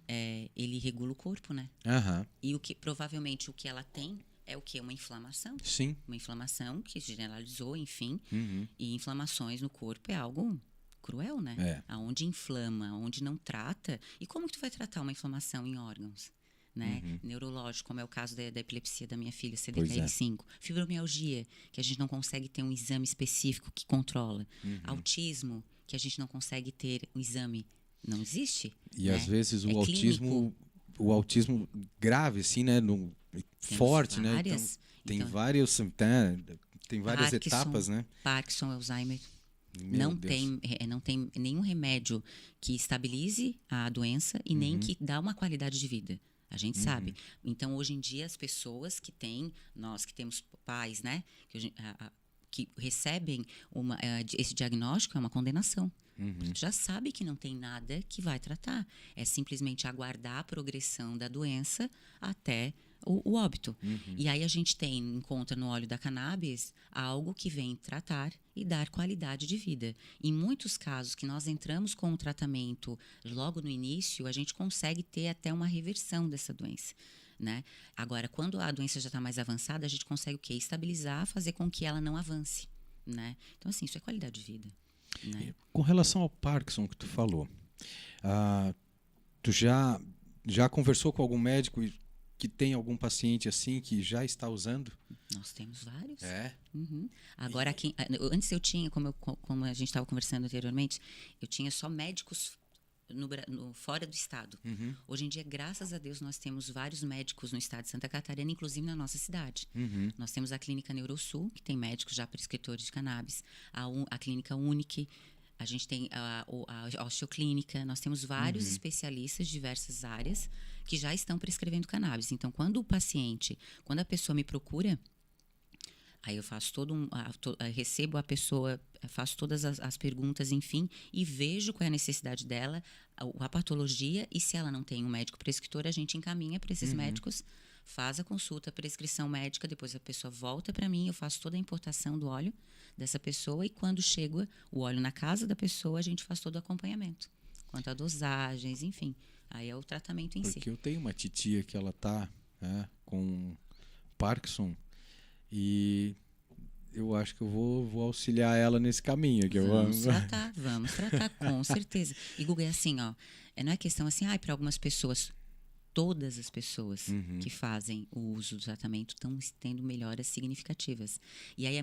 S11: ele regula o corpo, né?
S10: Aham.
S11: E provavelmente o que ela tem é o quê? Uma inflamação.
S10: Sim.
S11: Uma inflamação que generalizou, enfim.
S10: Uhum.
S11: E inflamações no corpo é algo cruel, né?
S10: É.
S11: Aonde inflama, onde não trata. E como que tu vai tratar uma inflamação em órgãos? Né?
S10: Uhum.
S11: Neurológico, como é o caso da epilepsia da minha filha,
S10: Pois é.
S11: CDKL5. Fibromialgia, que a gente não consegue ter um exame específico que controla.
S10: Uhum.
S11: Autismo, que a gente não consegue ter um exame. Não existe.
S10: E
S11: né?
S10: às vezes
S11: É
S10: o autismo grave, assim, né? Forte, né?
S11: várias.
S10: Tem
S11: Então,
S10: várias
S11: Parkinson,
S10: etapas, né?
S11: Parkinson, Alzheimer.
S10: Meu
S11: Não
S10: Deus.
S11: tem nenhum remédio que estabilize a doença e nem que dá uma qualidade de vida. A gente sabe. Então, hoje em dia, as pessoas que têm, nós que temos pais, né? Que recebem esse diagnóstico, é uma condenação. A gente já sabe que não tem nada que vai tratar. É simplesmente aguardar a progressão da doença até o óbito. E aí a gente encontra no óleo da cannabis algo que vem tratar e dar qualidade de vida. Em muitos casos que nós entramos com o tratamento logo no início, a gente consegue ter até uma reversão dessa doença. Né? Agora, quando a doença já está mais avançada, a gente consegue o quê? Estabilizar, fazer com que ela não avance. Né? Então, assim, isso é qualidade de vida. Né?
S10: Com relação ao Parkinson que tu falou, tu já conversou com algum médico que tem algum paciente assim que já está usando?
S11: Nós temos vários.
S10: É?
S11: Agora, aqui, antes eu tinha, como a gente estava conversando anteriormente, eu tinha só médicos fora do estado. Hoje em dia, graças a Deus, nós temos vários médicos no estado de Santa Catarina, inclusive na nossa cidade. Nós temos a Clínica Neurosul, que tem médicos já prescritores de cannabis, a Clínica Unique, a gente tem a Osteoclínica, nós temos vários especialistas de diversas áreas que já estão prescrevendo cannabis. Então, quando a pessoa me procura, aí eu faço recebo a pessoa, faço todas as perguntas, enfim, e vejo qual é a necessidade dela, a patologia, e se ela não tem um médico prescritor, a gente encaminha para esses médicos, faz a consulta, a prescrição médica, depois a pessoa volta para mim, eu faço toda a importação do óleo dessa pessoa, e quando chega o óleo na casa da pessoa, a gente faz todo o acompanhamento, quanto a dosagens, enfim, aí é o tratamento em si.
S10: Porque eu tenho uma titia que ela tá com Parkinson, e eu acho que eu vou auxiliar ela nesse caminho.
S11: Vamos tratar, com certeza. E Guga, é assim, ó, não é questão assim, para algumas pessoas, todas as pessoas que fazem o uso do tratamento estão tendo melhoras significativas. E aí é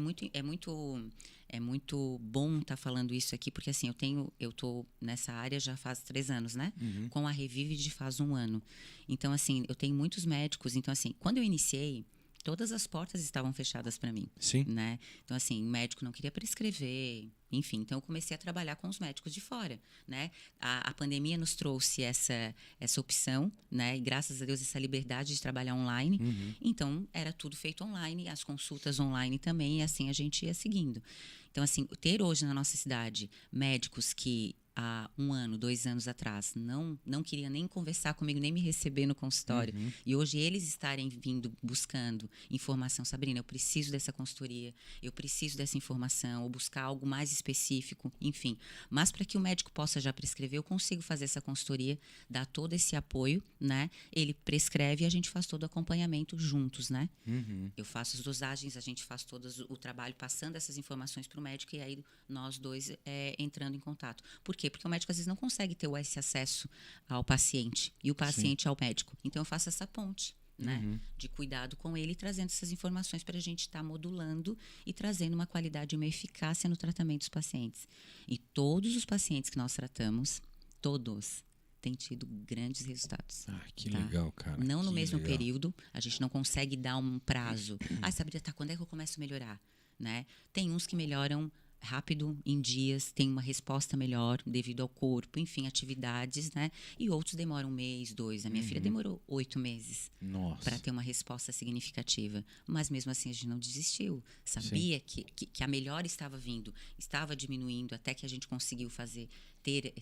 S11: muito bom estar falando isso aqui, porque assim, eu tô nessa área já faz 3 anos, né? Com a Revive faz 1 ano. Então, assim, eu tenho muitos médicos. Então, assim, quando eu iniciei, todas as portas estavam fechadas para mim.
S10: Sim.
S11: Né? Então, assim, o médico não queria prescrever, enfim. Então, eu comecei a trabalhar com os médicos de fora, né? A pandemia nos trouxe essa opção, né? E graças a Deus, essa liberdade de trabalhar online. Então, era tudo feito online, as consultas online também, e assim a gente ia seguindo. Então, assim, ter hoje na nossa cidade médicos que há 1 ano, 2 anos atrás, não queria nem conversar comigo, nem me receber no consultório. E hoje eles estarem vindo, buscando informação. Sabrina, eu preciso dessa consultoria, eu preciso dessa informação, ou buscar algo mais específico, enfim. Mas para que o médico possa já prescrever, eu consigo fazer essa consultoria, dar todo esse apoio, né? Ele prescreve e a gente faz todo o acompanhamento juntos, né? Eu faço as dosagens, a gente faz todo o trabalho, passando essas informações para o médico, e aí nós dois entrando em contato. Por quê? Porque o médico às vezes não consegue ter esse acesso ao paciente e o paciente ao médico. Então eu faço essa ponte, né, de cuidado com ele, trazendo essas informações para a gente estar modulando e trazendo uma qualidade e uma eficácia no tratamento dos pacientes. E todos os pacientes que nós tratamos, todos, tem tido grandes resultados.
S10: Que legal, cara.
S11: Não no
S10: que
S11: mesmo
S10: legal.
S11: período, a gente não consegue dar um prazo. Sabrina, quando é que eu começo a melhorar? Né? Tem uns que melhoram rápido, em dias, tem uma resposta melhor devido ao corpo, enfim, atividades, né? E outros demoram 1 mês, 2. A minha filha demorou 8 meses para ter uma resposta significativa. Mas mesmo assim a gente não desistiu. Sabia que a melhora estava vindo, estava diminuindo, até que a gente conseguiu ter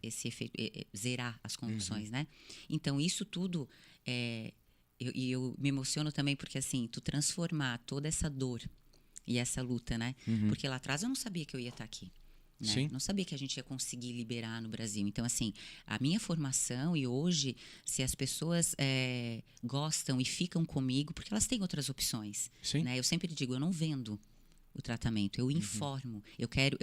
S11: esse efeito, zerar as convulsões, né? Então, isso tudo, eu me emociono também porque, assim, tu transformar toda essa dor e essa luta, né? Porque lá atrás eu não sabia que eu ia estar aqui. Né? Não sabia que a gente ia conseguir liberar no Brasil. Então, assim, a minha formação e hoje, se as pessoas gostam e ficam comigo, porque elas têm outras opções. Né? Eu sempre digo, eu não vendo o tratamento, eu informo, eu quero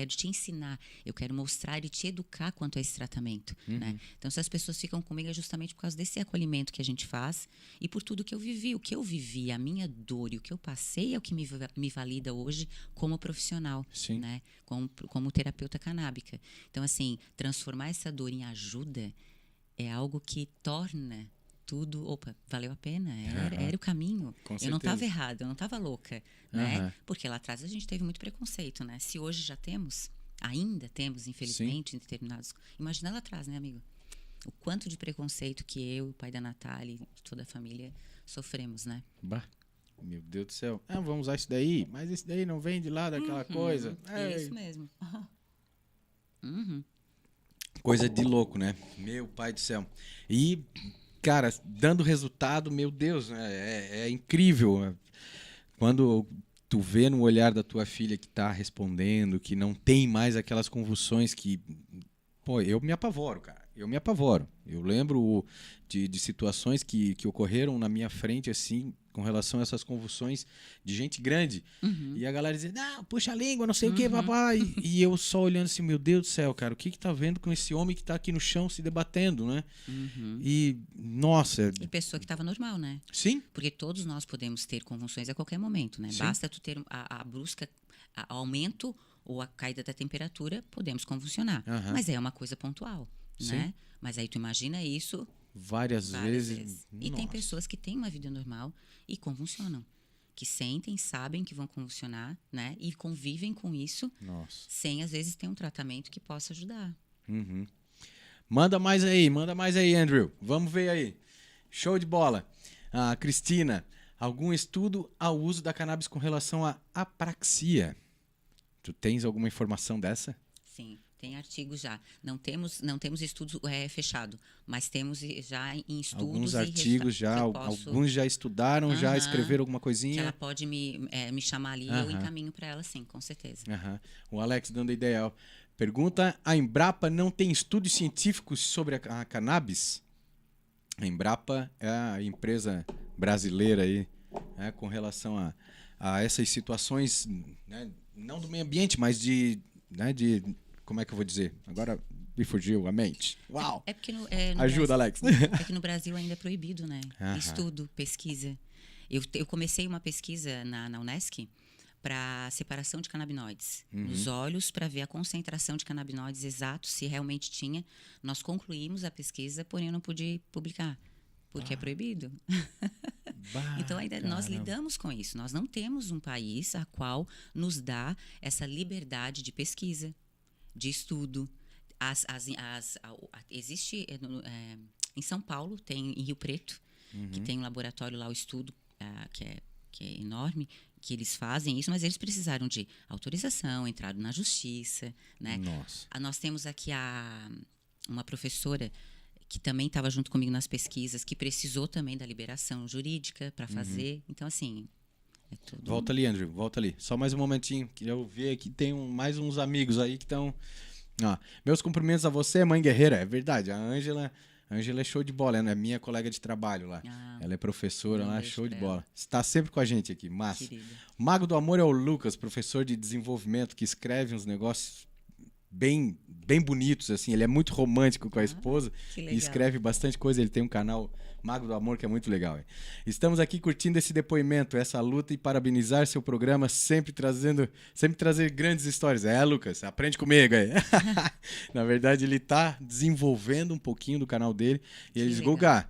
S11: te ensinar, eu quero mostrar e te educar quanto a esse tratamento, né? Então, se as pessoas ficam comigo é justamente por causa desse acolhimento que a gente faz e por tudo que eu vivi, o que eu vivi, a minha dor e o que eu passei é o que me valida hoje como profissional, né? Como terapeuta canábica. Então, assim, transformar essa dor em ajuda é algo que torna tudo, valeu a pena, era o caminho. Eu não estava errada, eu não estava louca, né? Porque lá atrás a gente teve muito preconceito, né? Se hoje já temos, ainda temos, infelizmente, em determinados... Imagina lá atrás, né, amigo? O quanto de preconceito que eu, o pai da Natália e toda a família sofremos, né?
S10: Bah, meu Deus do céu. Vamos usar isso daí, mas esse daí não vem de lá daquela coisa.
S11: Isso mesmo.
S10: Coisa de louco, né? Meu pai do céu. E... Cara, dando resultado, meu Deus, é incrível. Quando tu vê no olhar da tua filha que tá respondendo, que não tem mais aquelas convulsões que... Pô, eu me apavoro, cara. Eu me apavoro. Eu lembro de situações que ocorreram na minha frente, assim, com relação a essas convulsões de gente grande. E a galera dizia, não, puxa a língua, não sei o que, papai. E eu só olhando assim, meu Deus do céu, cara, o que tá vendo com esse homem que tá aqui no chão se debatendo, né? E, nossa...
S11: E pessoa que tava normal, né?
S10: Sim.
S11: Porque todos nós podemos ter convulsões a qualquer momento, né?
S10: Sim.
S11: Basta tu ter a brusca, aumento ou a caída da temperatura, podemos convulsionar. Mas é uma coisa pontual, né? Mas aí tu imagina isso...
S10: Várias vezes.
S11: E tem pessoas que têm uma vida normal e convulsionam. Que sentem, sabem que vão convulsionar, né? E convivem com isso, sem, às vezes, ter um tratamento que possa ajudar.
S10: Manda mais aí, Andrew. Vamos ver aí. Show de bola. Cristina, algum estudo ao uso da cannabis com relação à apraxia? Tu tens alguma informação dessa?
S11: Sim. Tem artigos já. Não temos estudos fechado, mas temos já em estudos.
S10: Alguns artigos já, alguns já estudaram, já escreveram alguma coisinha.
S11: Que ela pode me chamar ali e eu encaminho para ela, sim, com certeza.
S10: O Alex dando a ideia. Pergunta, a Embrapa não tem estudos científicos sobre a cannabis? A Embrapa é a empresa brasileira aí, com relação a essas situações, né, não do meio ambiente, mas de como é que eu vou dizer? Agora me fugiu a mente. Uau!
S11: É porque
S10: ajuda, Alex.
S11: É que no Brasil ainda é proibido, né? Estudo, pesquisa. Eu comecei uma pesquisa na Unesc para separação de canabinoides nos olhos, para ver a concentração de canabinoides exato, se realmente tinha. Nós concluímos a pesquisa, porém eu não pude publicar, porque é proibido. Então ainda nós lidamos com isso. Nós não temos um país a qual nos dá essa liberdade de pesquisa, de estudo. Existe em São Paulo, tem em Rio Preto, que tem um laboratório lá, o estudo, que é enorme, que eles fazem isso, mas eles precisaram de autorização, entraram na justiça, né? Nós temos aqui uma professora que também estava junto comigo nas pesquisas, que precisou também da liberação jurídica para fazer. Então, assim...
S10: Volta ali, Andrew, volta ali. Só mais um momentinho, queria ver aqui, tem mais uns amigos aí que estão... meus cumprimentos a você, mãe guerreira. É verdade, a Ângela é show de bola, ela é minha colega de trabalho lá. Ela é professora lá, show de bola. Está sempre com a gente aqui, massa. O Mago do Amor é o Lucas, professor de desenvolvimento, que escreve uns negócios bem bonitos, assim. Ele é muito romântico com a esposa
S11: que
S10: e
S11: legal.
S10: escreve bastante coisa. Ele tem um canal Mago do Amor que é muito legal. Estamos aqui curtindo esse depoimento, essa luta e parabenizar seu programa, sempre trazer grandes histórias. Lucas, aprende comigo aí. Na verdade, ele tá desenvolvendo um pouquinho do canal dele e ele diz, Guga,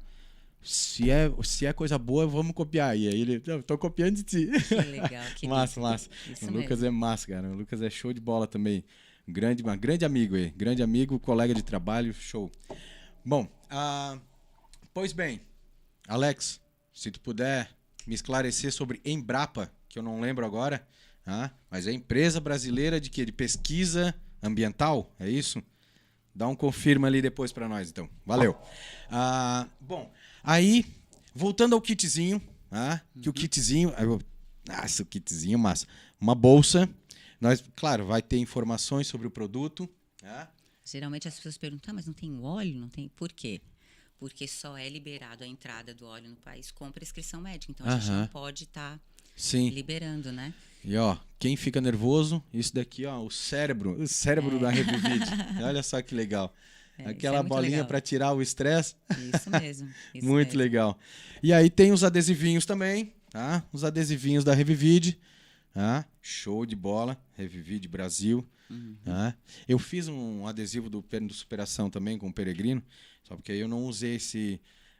S10: se é coisa boa, vamos copiar. E aí ele, eu tô copiando de ti.
S11: Que legal, que
S10: massa.
S11: Isso
S10: O Lucas
S11: mesmo.
S10: é massa, cara. O Lucas é show de bola também. Grande amigo aí. Grande amigo, colega de trabalho, show. Bom, pois bem, Alex, se tu puder me esclarecer sobre Embrapa, que eu não lembro agora, mas é empresa brasileira de quê? De pesquisa ambiental, é isso? Dá um confirma ali depois pra nós, então. Valeu. Bom, aí, voltando ao kitzinho, que o kitzinho... Nossa, o kitzinho massa. Uma bolsa... Claro, vai ter informações sobre o produto.
S11: Geralmente as pessoas perguntam, mas não tem óleo? Não tem? Por quê? Porque só é liberado a entrada do óleo no país com prescrição médica. Então a gente não pode estar liberando, né?
S10: E quem fica nervoso, isso daqui, o cérebro da Revivide. Olha só que legal. Aquela bolinha para tirar o estresse.
S11: Isso mesmo.
S10: Muito legal. E aí tem os adesivinhos também, tá? Os adesivinhos da Revivide. Show de bola, Revivide Brasil. Eu fiz um adesivo do Superação também com o Peregrino, só porque aí eu não usei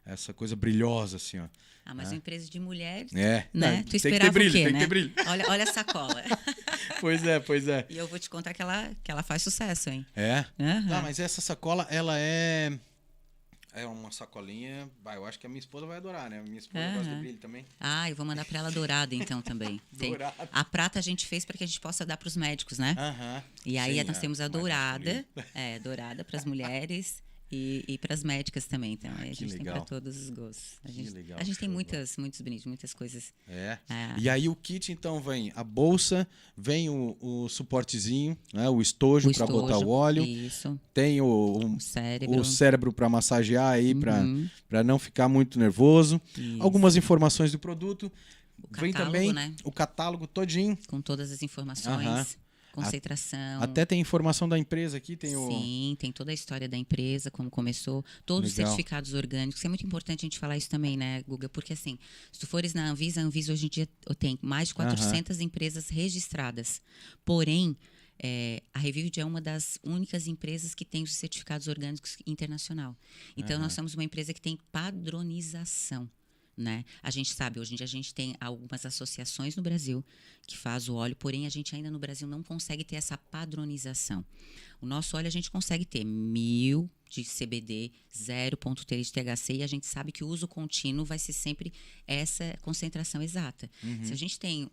S10: essa coisa brilhosa assim, ó.
S11: Mas uma empresa de mulheres,
S10: né?
S11: Tu esperava o quê,
S10: tem
S11: né?
S10: que ter brilho.
S11: Olha a sacola.
S10: Pois é.
S11: E eu vou te contar que ela faz sucesso, hein?
S10: Mas essa sacola, ela é uma sacolinha, eu acho que a minha esposa vai adorar, né? A minha esposa gosta do brilho também.
S11: Eu vou mandar para ela dourada então também.
S10: Dourada.
S11: A prata a gente fez para que a gente possa dar para os médicos, né? E aí nós temos a dourada, dourada para as mulheres e para as médicas também. Então aí a gente tem para todos os gostos. A gente tem muitos brindes, muitas coisas.
S10: E aí o kit então vem a bolsa, vem o suportezinho, né? O estojo para botar o óleo.
S11: Isso.
S10: Tem o cérebro para massagear aí, para não ficar muito nervoso. Isso. Algumas informações do produto. Vem também, né? O catálogo todinho.
S11: Com todas as informações. Concentração.
S10: Até tem informação da empresa aqui.
S11: Sim, tem toda a história da empresa, como começou. Todos os certificados orgânicos. É muito importante a gente falar isso também, né, Guga? Porque assim, se tu fores na Anvisa, a Anvisa hoje em dia tem mais de 400 empresas registradas. Porém, a Revivide é uma das únicas empresas que tem os certificados orgânicos internacional. Então, nós somos uma empresa que tem padronização. Né? A gente sabe, hoje em dia a gente tem algumas associações no Brasil que faz o óleo, porém a gente ainda no Brasil não consegue ter essa padronização. O nosso óleo a gente consegue ter 1000 de CBD, 0,3 de THC, e a gente sabe que o uso contínuo vai ser sempre essa concentração exata. Se a gente tem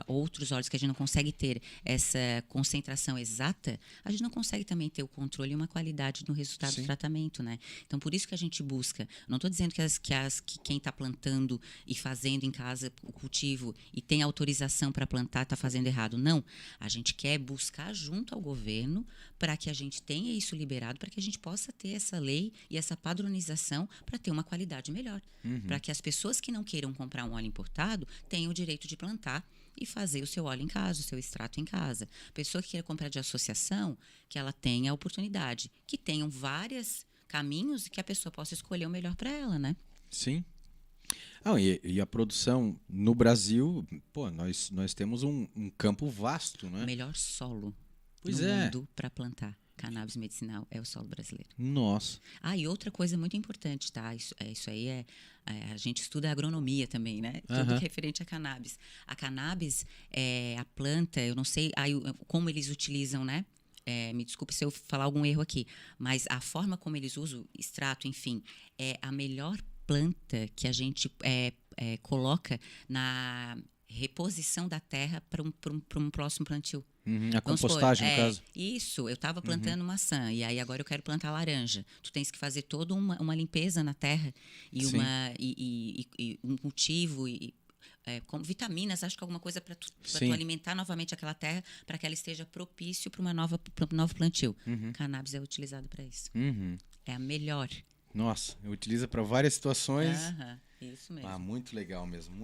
S11: outros óleos que a gente não consegue ter essa concentração exata, a gente não consegue também ter o controle e uma qualidade no resultado do tratamento, né? Então, por isso que a gente busca. Não estou dizendo que quem está plantando e fazendo em casa o cultivo e tem autorização para plantar está fazendo errado. Não. A gente quer buscar junto ao governo para que a gente tenha isso liberado, para que a gente possa ter essa lei e essa padronização para ter uma qualidade melhor. Para que as pessoas que não queiram comprar um óleo importado tenham o direito de plantar e fazer o seu óleo em casa, o seu extrato em casa. A pessoa que queira comprar de associação, que ela tenha a oportunidade, que tenham vários caminhos e que a pessoa possa escolher o melhor para ela, né?
S10: Sim. E a produção no Brasil, nós temos um campo vasto, né?
S11: O melhor solo no mundo para plantar cannabis medicinal é o solo brasileiro.
S10: Nossa.
S11: E outra coisa muito importante, tá? Isso aí a gente estuda agronomia também, né? Tudo referente a cannabis. A cannabis, a planta, eu não sei como eles utilizam, né? Me desculpe se eu falar algum erro aqui, mas a forma como eles usam, extrato, enfim, é a melhor planta que a gente coloca na reposição da terra para um próximo plantio.
S10: A compostagem, no caso.
S11: Isso, eu estava plantando maçã e aí agora eu quero plantar laranja. Tu tens que fazer toda uma limpeza na terra e um cultivo com vitaminas, acho que alguma coisa para tu alimentar novamente aquela terra para que ela esteja propício para um novo plantio. Cannabis é utilizado para isso. É a melhor.
S10: Nossa, utiliza para várias situações.
S11: Isso mesmo.
S10: Muito legal mesmo,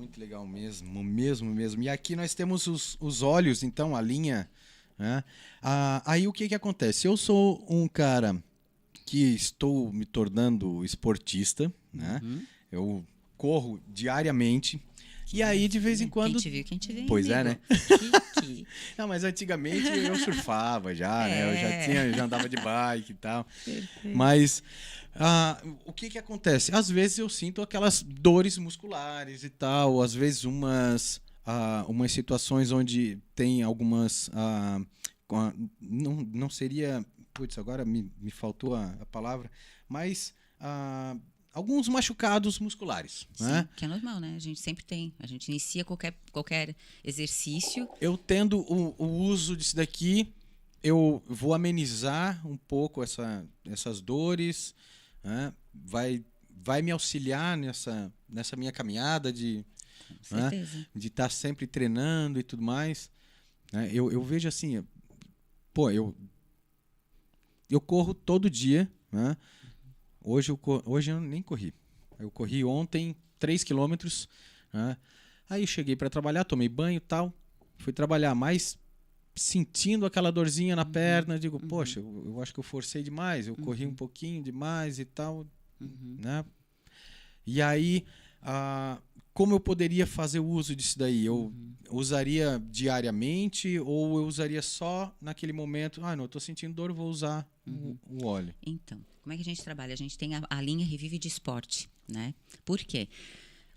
S10: mesmo. E aqui nós temos os óleos, então, a linha né? Aí o que acontece? Eu sou um cara que estou me tornando esportista, né? Eu corro diariamente. E aí, de vez em quando...
S11: Quem te viu, quem te vê.
S10: Pois
S11: amigo.
S10: é, né? Não, mas antigamente eu surfava já, né? Eu já andava de bike e tal.
S11: Perfeito.
S10: Mas o que acontece? Às vezes eu sinto aquelas dores musculares e tal, às vezes umas situações onde tem algumas... não seria... Putz, agora me faltou a palavra, mas... alguns machucados musculares.
S11: Sim,
S10: né?
S11: Que é normal, né? A gente sempre tem. A gente inicia qualquer exercício.
S10: Eu tendo o uso disso daqui, eu vou amenizar um pouco essas dores, né? Vai me auxiliar nessa minha caminhada de estar sempre treinando e tudo mais. Né? Eu vejo assim, eu corro todo dia, né? Hoje eu nem corri. Eu corri ontem 3 quilômetros. Né? Aí eu cheguei para trabalhar, tomei banho e tal. Fui trabalhar, mas sentindo aquela dorzinha na perna, digo, poxa, eu acho que eu forcei demais. Eu corri um pouquinho demais e tal. Né? E aí, como eu poderia fazer o uso disso daí? Eu usaria diariamente ou eu usaria só naquele momento? Não, eu estou sentindo dor, eu vou usar o óleo.
S11: Então, como é que a gente trabalha? A gente tem a linha Revive de Esporte, né? Por quê?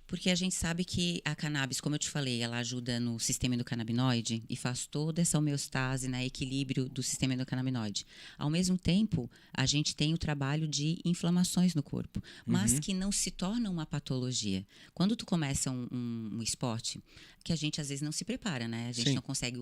S11: Porque a gente sabe que a cannabis, como eu te falei, ela ajuda no sistema endocannabinoide e faz toda essa homeostase, né, equilíbrio do sistema endocannabinoide. Ao mesmo tempo, a gente tem o trabalho de inflamações no corpo, mas que não se tornam uma patologia. Quando tu começa um esporte, que a gente às vezes não se prepara, né? A gente não consegue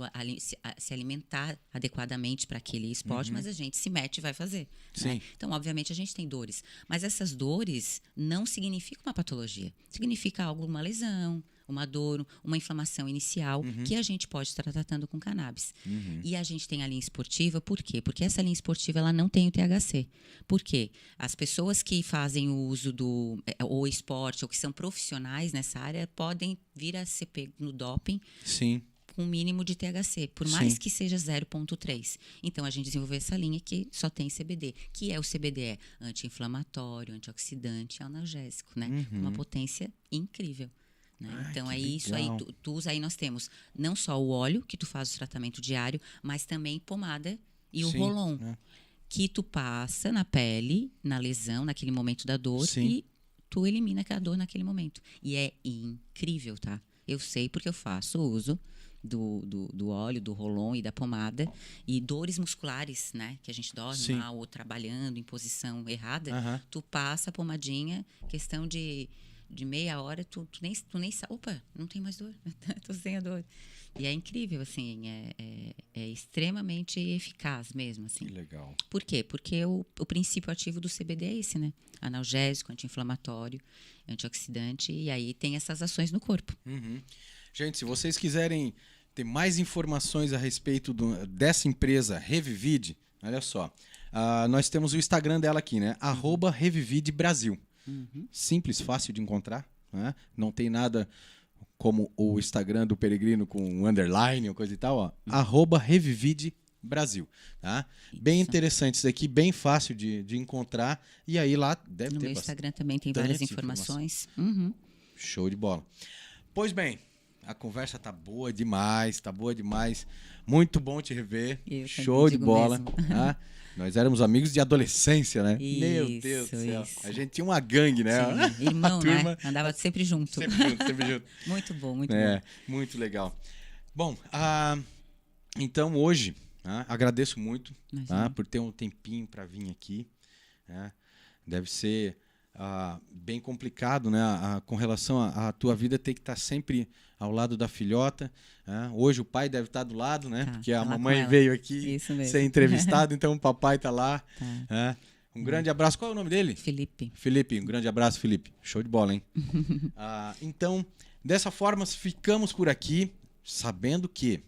S11: se alimentar adequadamente para aquele esporte, mas a gente se mete e vai fazer. Né? Então, obviamente, a gente tem dores. Mas essas dores não significam uma patologia. Significa uma lesão, uma dor, uma inflamação inicial que a gente pode estar tratando com cannabis. E a gente tem a linha esportiva, por quê? Porque essa linha esportiva ela não tem o THC. Por quê? As pessoas que fazem o uso ou esporte ou que são profissionais nessa área podem vir a ser pego no doping.
S10: Sim.
S11: Com um mínimo de THC, por mais que seja 0,3. Então, a gente desenvolveu essa linha que só tem CBD. Que é o CBD? É anti-inflamatório, antioxidante, analgésico, né? Com uma potência incrível. Né? Então, é isso aí. Tu usa aí, nós temos não só o óleo, que tu faz o tratamento diário, mas também pomada e o rolon. Que tu passa na pele, na lesão, naquele momento da dor, e tu elimina aquela dor naquele momento. E é incrível, tá? Eu sei porque eu faço uso do óleo, do rolon e da pomada, e dores musculares, né, que a gente dorme mal ou trabalhando em posição errada, tu passa a pomadinha, questão de meia hora, tu nem sabe, opa, não tem mais dor, tô sem a dor. E é incrível, assim, é extremamente eficaz mesmo, assim.
S10: Que legal.
S11: Por quê? Porque o princípio ativo do CBD é esse, né? Analgésico, anti-inflamatório, antioxidante, e aí tem essas ações no corpo.
S10: Gente, se vocês quiserem ter mais informações a respeito dessa empresa Revivide, olha só, nós temos o Instagram dela aqui, né? @RevivideBrasil. Simples, fácil de encontrar, né? Não tem nada como o Instagram do Peregrino com um underline ou coisa e tal, ó. @RevivideBrasil, tá? Bem interessante isso aqui, bem fácil de encontrar, e aí lá deve ter
S11: no meu Instagram também tem várias informações.
S10: Show de bola. Pois bem, a conversa tá boa demais, Muito bom te rever. Show de bola. Tá? Nós éramos amigos de adolescência, né? Meu Deus do céu. A gente tinha uma gangue, né?
S11: Sim, irmão, né? Andava sempre junto.
S10: Sempre junto.
S11: Muito bom, muito bom.
S10: Muito legal. Bom, então hoje, agradeço muito por ter um tempinho para vir aqui. Deve ser bem complicado, né? Com relação à tua vida, ter que estar sempre ao lado da filhota. Hoje o pai deve estar do lado, né? Porque a mamãe veio aqui ser entrevistada, então o papai está lá. Um grande abraço. Qual é o nome dele? Felipe, um grande abraço, Felipe. Show de bola, hein? Então, dessa forma, ficamos por aqui, sabendo que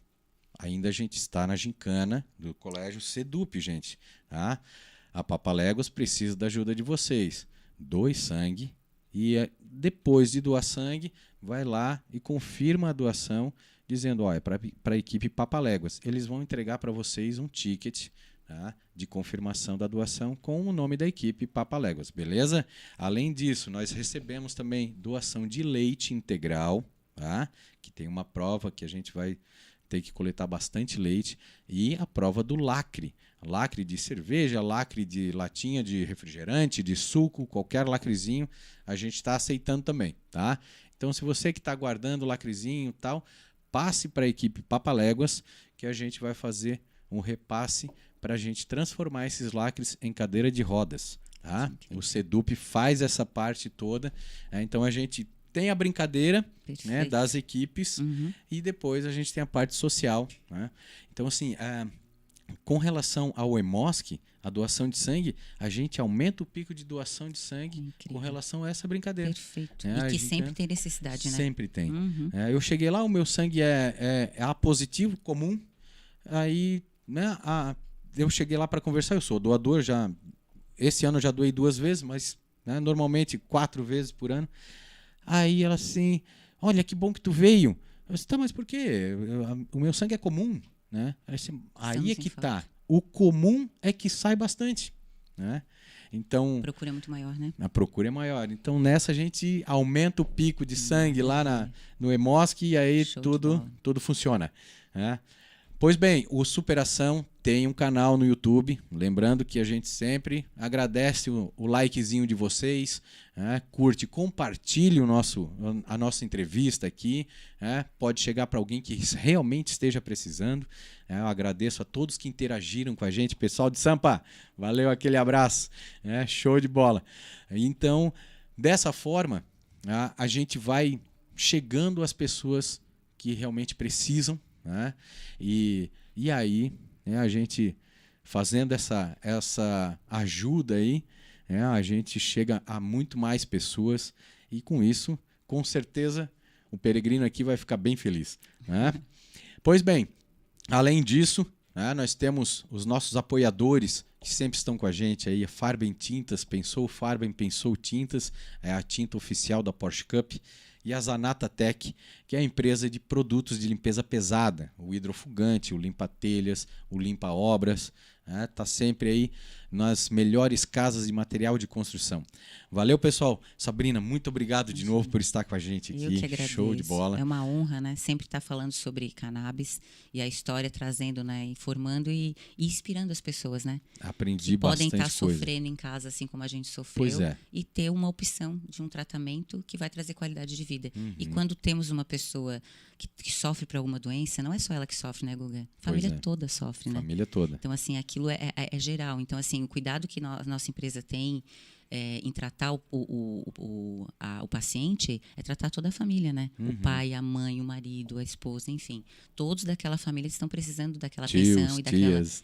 S10: ainda a gente está na gincana do Colégio Sedup, gente. Tá? A Papaléguas precisa da ajuda de vocês. Doe sangue e depois de doar sangue, vai lá e confirma a doação dizendo, ó, é para a equipe Papaléguas. Eles vão entregar para vocês um ticket, tá, de confirmação da doação com o nome da equipe Papaléguas, beleza? Além disso, nós recebemos também doação de leite integral, tá, que tem uma prova que a gente vai ter que coletar bastante leite, e a prova do lacre. Lacre de cerveja, lacre de latinha de refrigerante, de suco, qualquer lacrezinho, a gente está aceitando também, tá? Então, se você que está guardando o lacrezinho e tal, passe para a equipe Papaléguas, que a gente vai fazer um repasse para a gente transformar esses lacres em cadeira de rodas, tá? O SEDUP faz essa parte toda, então a gente tem a brincadeira, né, das equipes, e depois a gente tem a parte social, né? Então, assim, com relação ao EMOSC, a doação de sangue, a gente aumenta o pico de doação de sangue com relação a essa brincadeira.
S11: Perfeito.
S10: É,
S11: e que sempre tem necessidade, né?
S10: Sempre tem. Eu cheguei lá, o meu sangue é A positivo, comum. Aí, né, eu cheguei lá para conversar, eu sou doador, já esse ano eu já doei 2 vezes, mas, né, normalmente 4 vezes por ano. Aí ela assim, olha, que bom que tu veio. Eu disse, tá, mas por quê? O meu sangue é comum, né? Aí é que tá. O comum é que sai bastante, né? Então,
S11: a procura é muito maior, né?
S10: A procura é maior. Então, nessa a gente aumenta o pico de sangue lá no EMOSC e aí tudo funciona, né? Pois bem, o Superação tem um canal no YouTube. Lembrando que a gente sempre agradece o likezinho de vocês, né? Curte, compartilhe a nossa entrevista aqui, né? Pode chegar para alguém que realmente esteja precisando. Eu agradeço a todos que interagiram com a gente. Pessoal de Sampa, valeu, aquele abraço, né? Show de bola. Então, dessa forma, a gente vai chegando às pessoas que realmente precisam, né? E aí, né, a gente fazendo essa ajuda aí, né, a gente chega a muito mais pessoas e com isso, com certeza, o peregrino aqui vai ficar bem feliz, né? Pois bem, além disso, né, nós temos os nossos apoiadores que sempre estão com a gente aí, a Farben Tintas, pensou Farben, pensou Tintas, é a tinta oficial da Porsche Cup. E a Zanata Tech, que é a empresa de produtos de limpeza pesada, o hidrofugante, o limpa-telhas, o limpa-obras, né? Tá sempre aí nas melhores casas de material de construção. Valeu, pessoal. Sabrina, muito obrigado de novo por estar com a gente aqui.
S11: Eu que agradeço.
S10: Show de bola.
S11: É uma honra, né? Sempre estar falando sobre cannabis e a história trazendo, né? Informando e inspirando as pessoas, né?
S10: Aprendi
S11: que
S10: bastante
S11: podem estar
S10: coisa.
S11: Sofrendo em casa, assim como a gente sofreu.
S10: Pois é.
S11: E ter uma opção de um tratamento que vai trazer qualidade de vida. E quando temos uma pessoa que sofre por alguma doença, não é só ela que sofre, né, Guga? A família toda sofre, né?
S10: Família toda.
S11: Então, assim, aquilo é geral. Então, assim, o cuidado que a nossa empresa tem em tratar o paciente é tratar toda a família, né? O pai, a mãe, o marido, a esposa, enfim. Todos daquela família estão precisando daquela atenção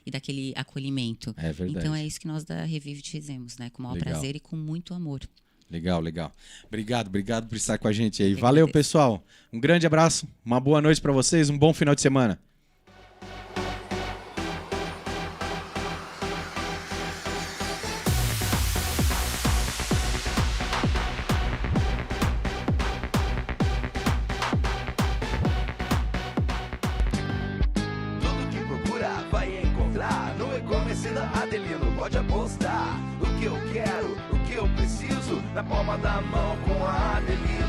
S11: e daquele acolhimento.
S10: É verdade.
S11: Então, é isso que nós da Revive fizemos, né? Com o maior prazer e com muito amor.
S10: Legal, legal. Obrigado por estar com a gente aí. Valeu, pessoal. Um grande abraço, uma boa noite para vocês, um bom final de semana.
S12: Tudo que procura vai encontrar no e-commerce da Adelino. Pode apostar o que eu quero, o que eu preciso, na palma da mão com a Adelino.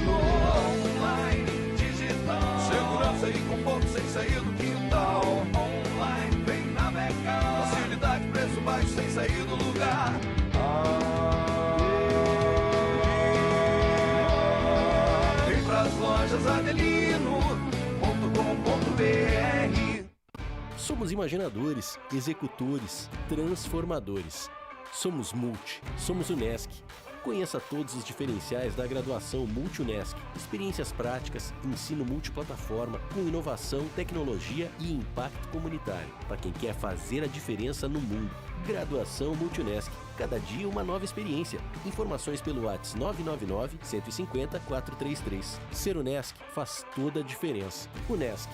S12: Online, digital, segurança e conforto sem sair do quintal. Online, vem navegar, facilidade, preço baixo sem sair do lugar. Vem pras lojas adelino.com.br.
S9: Somos imaginadores, executores, transformadores. Somos Multi, somos Unesc. Conheça todos os diferenciais da graduação Multi-Unesc. Experiências práticas, ensino multiplataforma, com inovação, tecnologia e impacto comunitário. Para quem quer fazer a diferença no mundo. Graduação Multi-Unesc. Cada dia uma nova experiência. Informações pelo WhatsApp 999 150 433. Ser Unesc faz toda a diferença. Unesc,